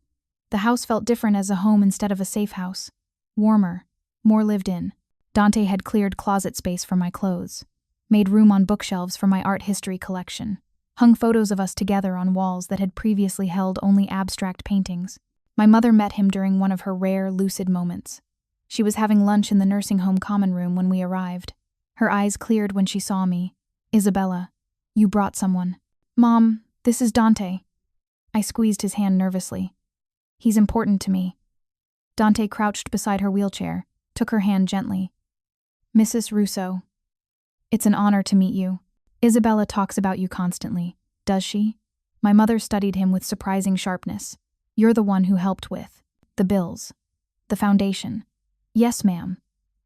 The house felt different as a home instead of a safe house. Warmer, more lived in. Dante had cleared closet space for my clothes, made room on bookshelves for my art history collection, hung photos of us together on walls that had previously held only abstract paintings. My mother met him during one of her rare, lucid moments. She was having lunch in the nursing home common room when we arrived. Her eyes cleared when she saw me. "Isabella, you brought someone." "Mom, this is Dante." I squeezed his hand nervously. "He's important to me." Dante crouched beside her wheelchair, took her hand gently. "Mrs. Russo, it's an honor to meet you. Isabella talks about you constantly, does she?" My mother studied him with surprising sharpness. "You're the one who helped with the bills, the foundation." "Yes, ma'am."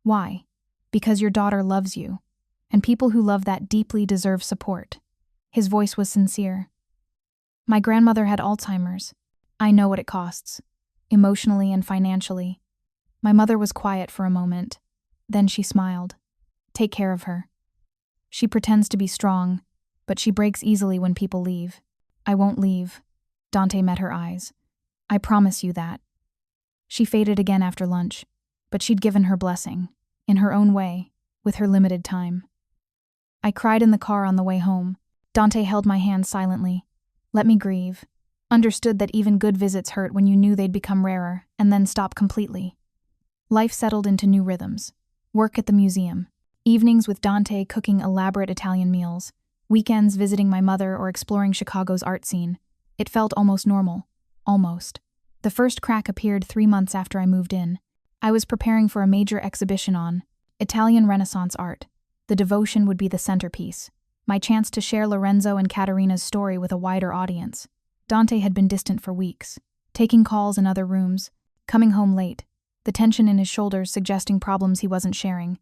"Why?" "Because your daughter loves you, and people who love that deeply deserve support." His voice was sincere. "My grandmother had Alzheimer's. I know what it costs, emotionally and financially." My mother was quiet for a moment. Then she smiled. "Take care of her. She pretends to be strong, but she breaks easily when people leave." "I won't leave." Dante met her eyes. "I promise you that." She faded again after lunch, but she'd given her blessing, in her own way, with her limited time. I cried in the car on the way home. Dante held my hand silently. Let me grieve. Understood that even good visits hurt when you knew they'd become rarer, and then stop completely. Life settled into new rhythms. Work at the museum. Evenings with Dante cooking elaborate Italian meals. Weekends visiting my mother or exploring Chicago's art scene. It felt almost normal. Almost. The first crack appeared 3 months after I moved in. I was preparing for a major exhibition on Italian Renaissance art. The devotion would be the centerpiece. My chance to share Lorenzo and Caterina's story with a wider audience. Dante had been distant for weeks, taking calls in other rooms, coming home late, the tension in his shoulders suggesting problems he wasn't sharing.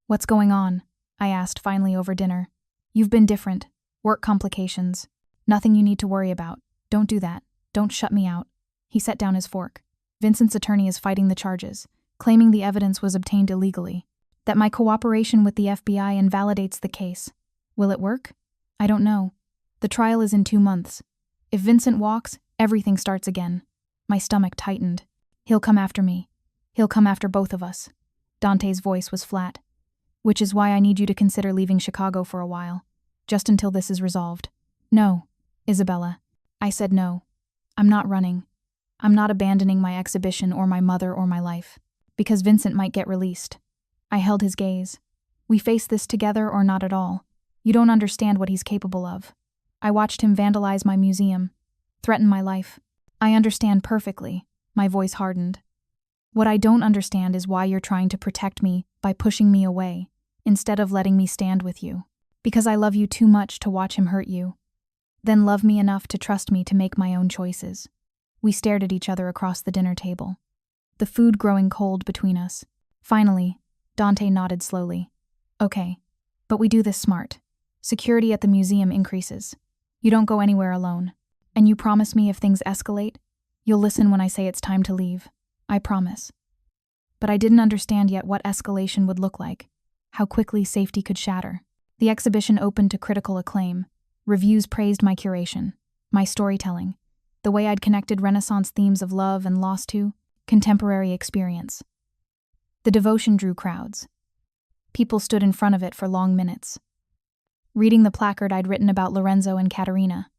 "What's going on?" I asked finally over dinner. "You've been different. Work complications. Nothing you need to worry about. Don't do that. Don't shut me out." He set down his fork. "Vincent's attorney is fighting the charges, claiming the evidence was obtained illegally, that my cooperation with the FBI invalidates the case. Will it work? I don't know. The trial is in 2 months. If Vincent walks, everything starts again." My stomach tightened. "He'll come after me. He'll come after both of us." Dante's voice was flat. "Which is why I need you to consider leaving Chicago for a while, just until this is resolved." "No, Isabella." I said no. "I'm not running. I'm not abandoning my exhibition or my mother or my life, because Vincent might get released." I held his gaze. "We face this together or not at all. You don't understand what he's capable of." I watched him vandalize my museum, threaten my life. "I understand perfectly." My voice hardened. "What I don't understand is why you're trying to protect me by pushing me away, instead of letting me stand with you. Because I love you too much to watch him hurt you. Then love me enough to trust me to make my own choices." We stared at each other across the dinner table, the food growing cold between us. Finally, Dante nodded slowly. "Okay, but we do this smart. Security at the museum increases. You don't go anywhere alone. And you promise me if things escalate, you'll listen when I say it's time to leave." "I promise." But I didn't understand yet what escalation would look like, how quickly safety could shatter. The exhibition opened to critical acclaim. Reviews praised my curation, my storytelling, the way I'd connected Renaissance themes of love and loss to contemporary experience. The devotion drew crowds. People stood in front of it for long minutes, reading the placard I'd written about Lorenzo and Caterina,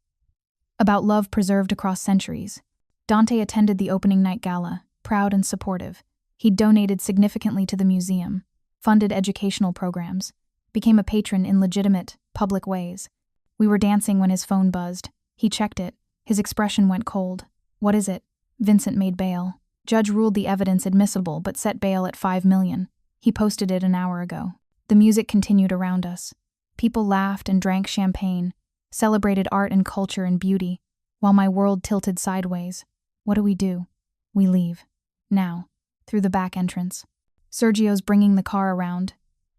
about love preserved across centuries. Dante attended the opening night gala, proud and supportive. He'd donated significantly to the museum, funded educational programs, became a patron in legitimate, public ways. We were dancing when his phone buzzed. He checked it. His expression went cold. "What is it?" Vincent made bail. Judge ruled the evidence admissible but set bail at $5 million. He posted it an hour ago. The music continued around us. People laughed and drank champagne, celebrated art and culture and beauty, while my world tilted sideways. What do? We leave. Now. Through the back entrance. Sergio's bringing the car around.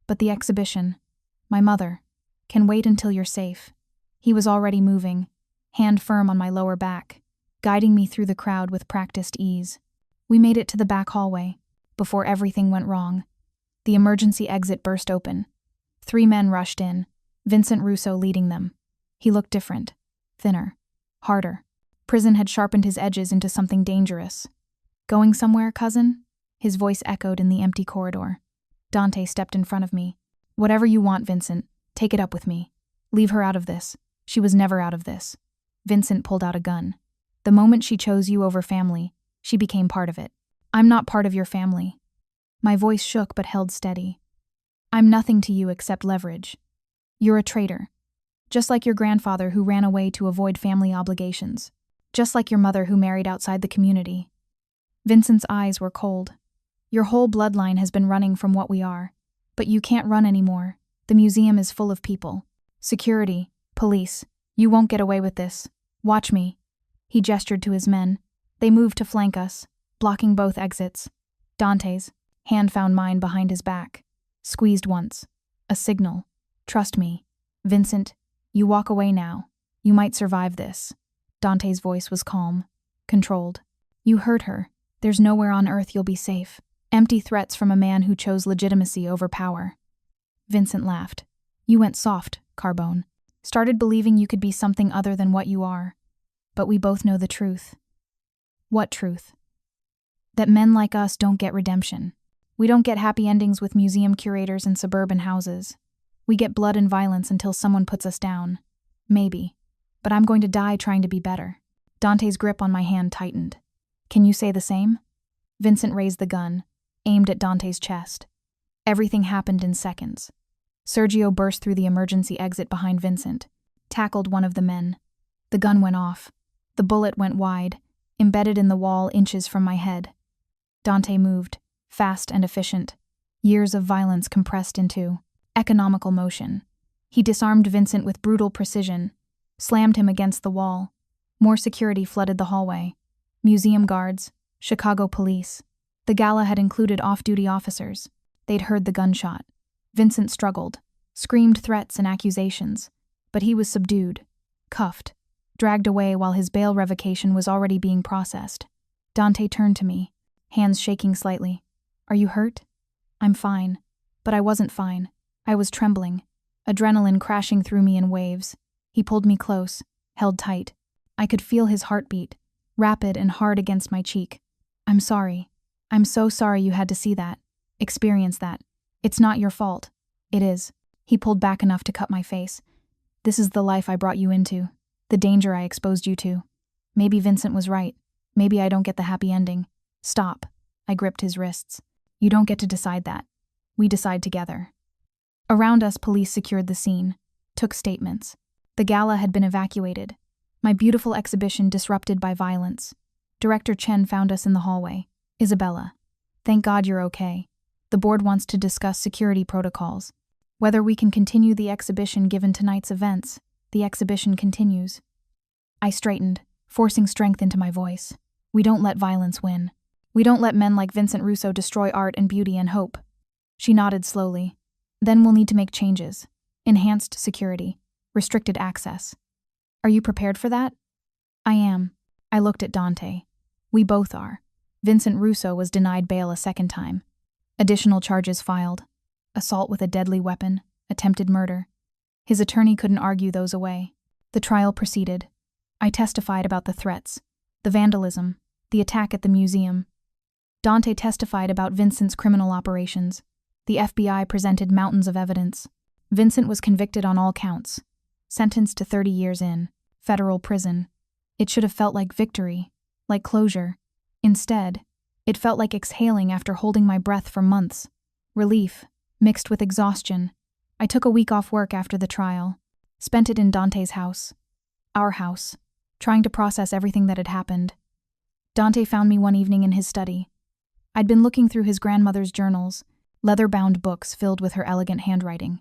But the exhibition, my mother, can wait until you're safe. He was already moving, hand firm on my lower back, guiding me through the crowd with practiced ease. We made it to the back hallway, before everything went wrong. The emergency exit burst open. 3 men rushed in, Vincent Russo leading them. He looked different, thinner, harder. Prison had sharpened his edges into something dangerous. Going somewhere, cousin? His voice echoed in the empty corridor. Dante stepped in front of me. Whatever you want, Vincent, take it up with me. Leave her out of this. She was never out of this. Vincent pulled out a gun. The moment she chose you over family, she became part of it. I'm not part of your family. My voice shook but held steady. I'm nothing to you except leverage. You're a traitor. Just like your grandfather who ran away to avoid family obligations. Just like your mother who married outside the community. Vincent's eyes were cold. Your whole bloodline has been running from what we are. But you can't run anymore. The museum is full of people. Security, police. You won't get away with this. Watch me. He gestured to his men. They moved to flank us, blocking both exits. Dante's hand found mine behind his back. Squeezed once. A signal. Trust me. Vincent, you walk away now. You might survive this. Dante's voice was calm, controlled. You hurt her. There's nowhere on earth you'll be safe. Empty threats from a man who chose legitimacy over power. Vincent laughed. You went soft, Carbone. Started believing you could be something other than what you are. But we both know the truth. What truth? That men like us don't get redemption. We don't get happy endings with museum curators and suburban houses. We get blood and violence until someone puts us down. Maybe. But I'm going to die trying to be better. Dante's grip on my hand tightened. Can you say the same? Vincent raised the gun, aimed at Dante's chest. Everything happened in seconds. Sergio burst through the emergency exit behind Vincent, tackled one of the men. The gun went off. The bullet went wide, embedded in the wall inches from my head. Dante moved, fast and efficient. Years of violence compressed into economical motion. He disarmed Vincent with brutal precision, slammed him against the wall. More security flooded the hallway. Museum guards, Chicago police. The gala had included off-duty officers. They'd heard the gunshot. Vincent struggled, screamed threats and accusations, but he was subdued, cuffed, dragged away while his bail revocation was already being processed. Dante turned to me, hands shaking slightly. Are you hurt? I'm fine. But I wasn't fine. I was trembling, adrenaline crashing through me in waves. He pulled me close, held tight. I could feel his heartbeat, rapid and hard against my cheek. I'm sorry. I'm so sorry you had to see that, experience that. It's not your fault. It is. He pulled back enough to cut my face. This is the life I brought you into, the danger I exposed you to. Maybe Vincent was right. Maybe I don't get the happy ending. Stop. I gripped his wrists. You don't get to decide that. We decide together. Around us, police secured the scene, took statements. The gala had been evacuated. My beautiful exhibition disrupted by violence. Director Chen found us in the hallway. Isabella. Thank God you're okay. The board wants to discuss security protocols. Whether we can continue the exhibition given tonight's events, the exhibition continues. I straightened, forcing strength into my voice. We don't let violence win. We don't let men like Vincent Russo destroy art and beauty and hope. She nodded slowly. Then we'll need to make changes. Enhanced security. Restricted access. Are you prepared for that? I am. I looked at Dante. We both are. Vincent Russo was denied bail a second time. Additional charges filed. Assault with a deadly weapon, attempted murder. His attorney couldn't argue those away. The trial proceeded. I testified about the threats, the vandalism, the attack at the museum. Dante testified about Vincent's criminal operations. The FBI presented mountains of evidence. Vincent was convicted on all counts. Sentenced to 30 years in federal prison. It should have felt like victory, like closure. Instead, it felt like exhaling after holding my breath for months. Relief, mixed with exhaustion. I took a week off work after the trial. Spent it in Dante's house. Our house. Trying to process everything that had happened. Dante found me one evening in his study. I'd been looking through his grandmother's journals, leather-bound books filled with her elegant handwriting,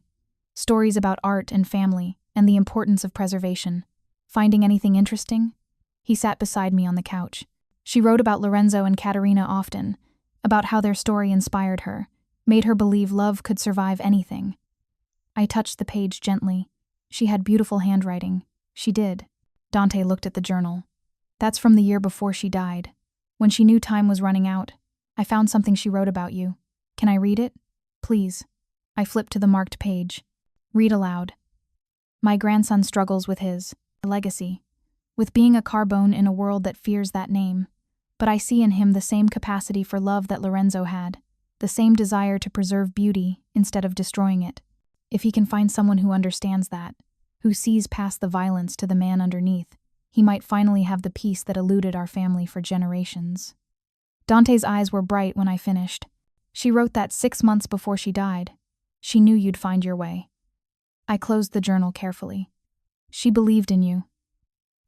stories about art and family and the importance of preservation. Finding anything interesting? He sat beside me on the couch. She wrote about Lorenzo and Caterina often, about how their story inspired her, made her believe love could survive anything. I touched the page gently. She had beautiful handwriting. She did. Dante looked at the journal. That's from the year before she died. When she knew time was running out, I found something she wrote about you. Can I read it? Please. I flipped to the marked page. Read aloud. My grandson struggles with his legacy, with being a carbone in a world that fears that name. But I see in him the same capacity for love that Lorenzo had, the same desire to preserve beauty instead of destroying it. If he can find someone who understands that, who sees past the violence to the man underneath, he might finally have the peace that eluded our family for generations. Dante's eyes were bright when I finished. She wrote that 6 months before she died. She knew you'd find your way. I closed the journal carefully. She believed in you.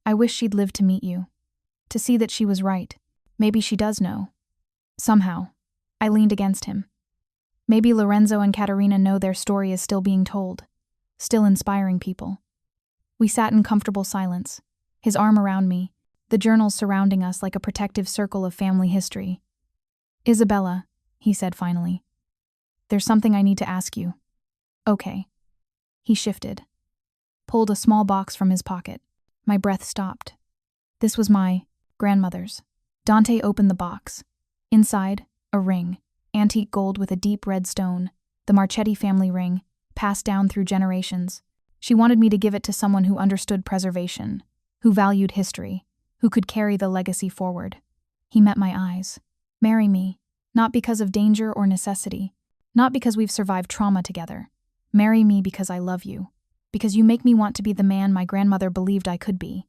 I wish she'd lived to meet you, to see that she was right. Maybe she does know. Somehow. I leaned against him. Maybe Lorenzo and Caterina know their story is still being told, still inspiring people. We sat in comfortable silence, his arm around me, the journals surrounding us like a protective circle of family history. Isabella, he said finally. There's something I need to ask you. Okay. He shifted, pulled a small box from his pocket. My breath stopped. This was my grandmother's. Dante opened the box. Inside, a ring, antique gold with a deep red stone, the Marchetti family ring, passed down through generations. She wanted me to give it to someone who understood preservation, who valued history, who could carry the legacy forward. He met my eyes. Marry me, not because of danger or necessity, not because we've survived trauma together. Marry me because I love you, because you make me want to be the man my grandmother believed I could be,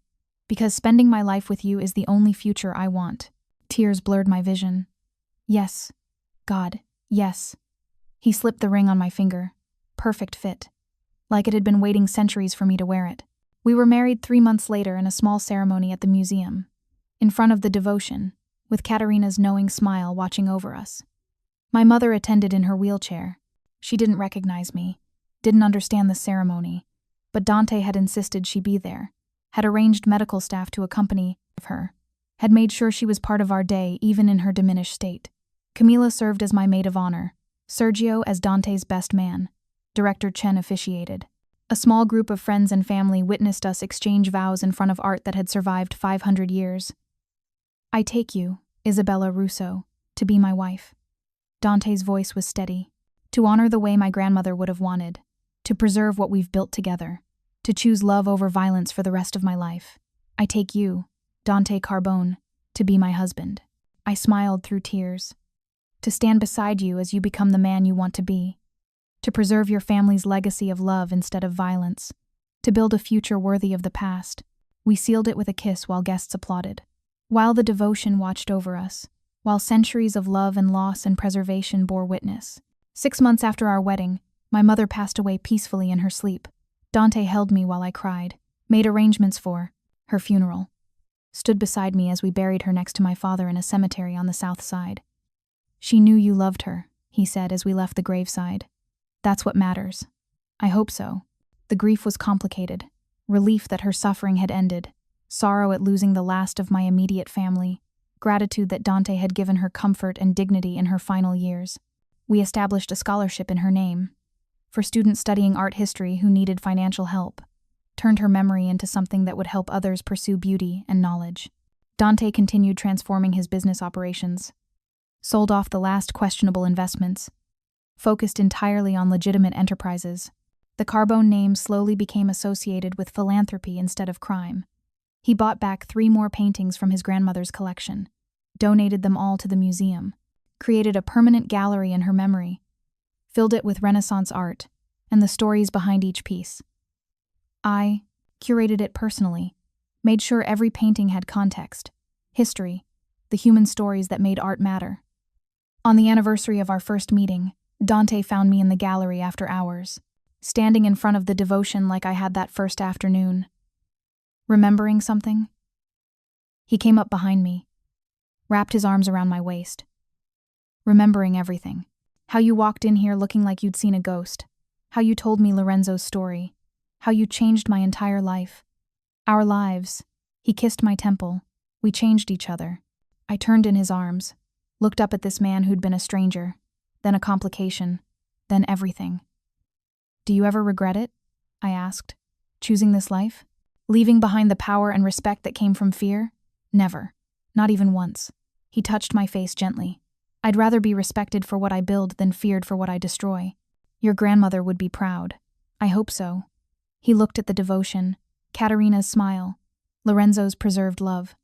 because spending my life with you is the only future I want. Tears blurred my vision. Yes. God, yes. He slipped the ring on my finger. Perfect fit. Like it had been waiting centuries for me to wear it. We were married 3 months later in a small ceremony at the museum, in front of the devotion, with Caterina's knowing smile watching over us. My mother attended in her wheelchair. She didn't recognize me, didn't understand the ceremony, but Dante had insisted she be there, had arranged medical staff to accompany her, had made sure she was part of our day even in her diminished state. Camila served as my maid of honor, Sergio as Dante's best man. Director Chen officiated. A small group of friends and family witnessed us exchange vows in front of art that had survived 500 years. I take you, Isabella Russo, to be my wife. Dante's voice was steady. To honor the way my grandmother would have wanted, to preserve what we've built together, to choose love over violence for the rest of my life. I take you, Dante Carbone, to be my husband. I smiled through tears. To stand beside you as you become the man you want to be. To preserve your family's legacy of love instead of violence. To build a future worthy of the past. We sealed it with a kiss while guests applauded. While the devotion watched over us, while centuries of love and loss and preservation bore witness. 6 months after our wedding, my mother passed away peacefully in her sleep. Dante held me while I cried, made arrangements for her funeral. Stood beside me as we buried her next to my father in a cemetery on the south side. She knew you loved her, he said as we left the graveside. That's what matters. I hope so. The grief was complicated. Relief that her suffering had ended. Sorrow at losing the last of my immediate family. Gratitude that Dante had given her comfort and dignity in her final years. We established a scholarship in her name. For students studying art history who needed financial help. Turned her memory into something that would help others pursue beauty and knowledge. Dante continued transforming his business operations. Sold off the last questionable investments. Focused entirely on legitimate enterprises. The Carbone name slowly became associated with philanthropy instead of crime. He bought back 3 more paintings from his grandmother's collection. Donated them all to the museum. Created a permanent gallery in her memory. Filled it with Renaissance art and the stories behind each piece. I curated it personally. Made sure every painting had context, history, the human stories that made art matter. On the anniversary of our first meeting, Dante found me in the gallery after hours, standing in front of the devotion like I had that first afternoon. Remembering something? He came up behind me, wrapped his arms around my waist. Remembering everything. How you walked in here looking like you'd seen a ghost. How you told me Lorenzo's story. How you changed my entire life. Our lives. He kissed my temple. We changed each other. I turned in his arms, looked up at this man who'd been a stranger, then a complication, then everything. Do you ever regret it? I asked. Choosing this life? Leaving behind the power and respect that came from fear? Never. Not even once. He touched my face gently. I'd rather be respected for what I build than feared for what I destroy. Your grandmother would be proud. I hope so. He looked at the devotion, Katerina's smile, Lorenzo's preserved love.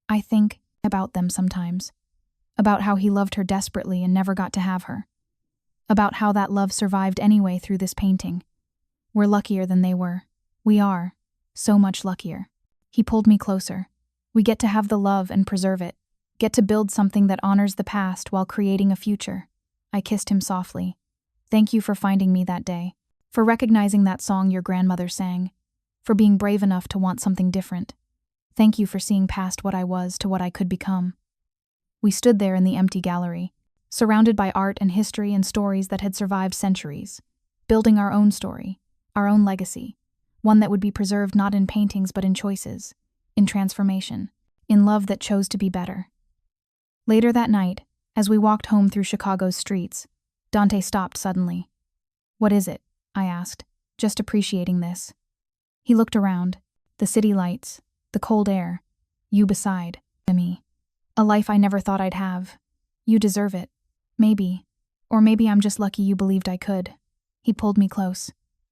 I think about them sometimes. About how he loved her desperately and never got to have her. About how that love survived anyway through this painting. We're luckier than they were. We are. So much luckier. He pulled me closer. We get to have the love and preserve it. Get to build something that honors the past while creating a future. I kissed him softly. Thank you for finding me that day. For recognizing that song your grandmother sang. For being brave enough to want something different. Thank you for seeing past what I was to what I could become. We stood there in the empty gallery, surrounded by art and history and stories that had survived centuries, building our own story, our own legacy, one that would be preserved not in paintings but in choices, in transformation, in love that chose to be better. Later that night, as we walked home through Chicago's streets, Dante stopped suddenly. What is it? I asked, just appreciating this. He looked around, the city lights, the cold air, you beside me. A life I never thought I'd have. You deserve it. Maybe. Or maybe I'm just lucky you believed I could. He pulled me close.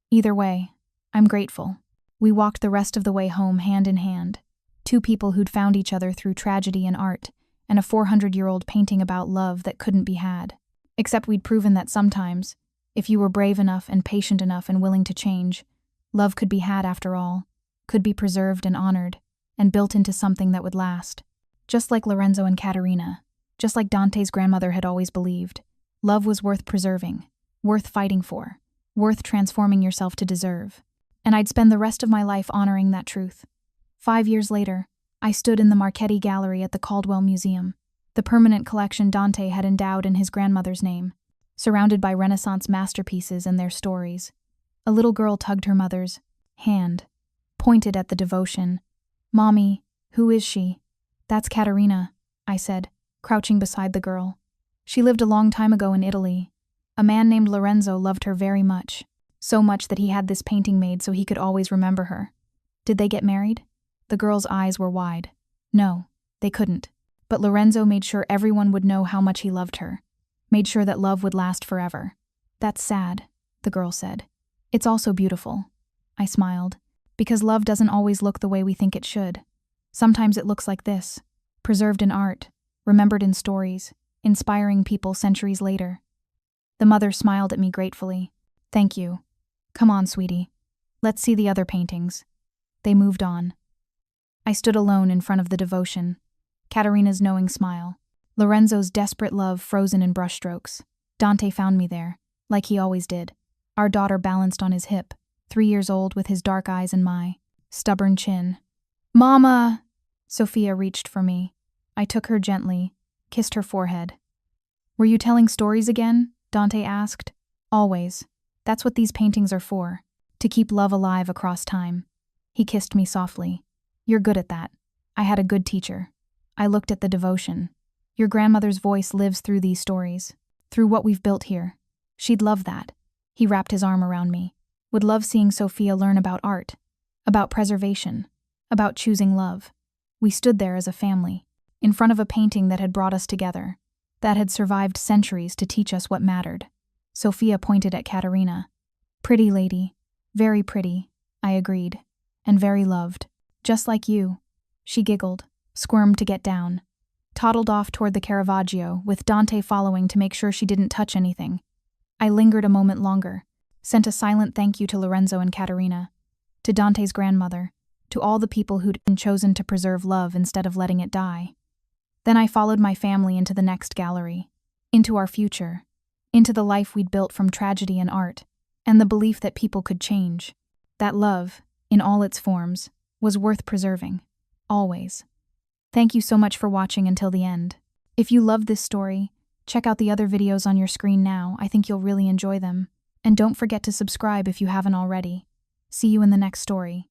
Either way, I'm grateful. We walked the rest of the way home hand in hand. Two people who'd found each other through tragedy and art, and a 400-year-old painting about love that couldn't be had. Except we'd proven that sometimes, if you were brave enough and patient enough and willing to change, love could be had after all, could be preserved and honored, and built into something that would last. Just like Lorenzo and Katerina, just like Dante's grandmother had always believed, love was worth preserving, worth fighting for, worth transforming yourself to deserve. And I'd spend the rest of my life honoring that truth. 5 years later, I stood in the Marchetti Gallery at the Caldwell Museum, the permanent collection Dante had endowed in his grandmother's name, surrounded by Renaissance masterpieces and their stories. A little girl tugged her mother's hand, pointed at the devotion. Mommy, who is she? That's Katerina, I said, crouching beside the girl. She lived a long time ago in Italy. A man named Lorenzo loved her very much, so much that he had this painting made so he could always remember her. Did they get married? The girl's eyes were wide. No, they couldn't. But Lorenzo made sure everyone would know how much he loved her. Made sure that love would last forever. That's sad, the girl said. It's also beautiful. I smiled. Because love doesn't always look the way we think it should. Sometimes it looks like this, preserved in art, remembered in stories, inspiring people centuries later. The mother smiled at me gratefully. Thank you. Come on, sweetie. Let's see the other paintings. They moved on. I stood alone in front of the devotion, Katerina's knowing smile, Lorenzo's desperate love frozen in brushstrokes. Dante found me there, like he always did. Our daughter balanced on his hip, 3 years old with his dark eyes and my stubborn chin. Mama! Sophia reached for me. I took her gently, kissed her forehead. Were you telling stories again? Dante asked. Always. That's what these paintings are for, to keep love alive across time. He kissed me softly. You're good at that. I had a good teacher. I looked at the devotion. Your grandmother's voice lives through these stories, through what we've built here. She'd love that. He wrapped his arm around me. Would love seeing Sophia learn about art, about preservation, about choosing love. We stood there as a family, in front of a painting that had brought us together, that had survived centuries to teach us what mattered. Sophia pointed at Katerina. Pretty lady. Very pretty, I agreed. And very loved. Just like you. She giggled, squirmed to get down, toddled off toward the Caravaggio, with Dante following to make sure she didn't touch anything. I lingered a moment longer, sent a silent thank you to Lorenzo and Katerina, to Dante's grandmother, to all the people who'd been chosen to preserve love instead of letting it die. Then I followed my family into the next gallery, into our future, into the life we'd built from tragedy and art, and the belief that people could change, that love, in all its forms, was worth preserving, always. Thank you so much for watching until the end. If you loved this story, Check out the other videos on your screen now. I think you'll really enjoy them. And don't forget to subscribe if you haven't already. See you in the next story.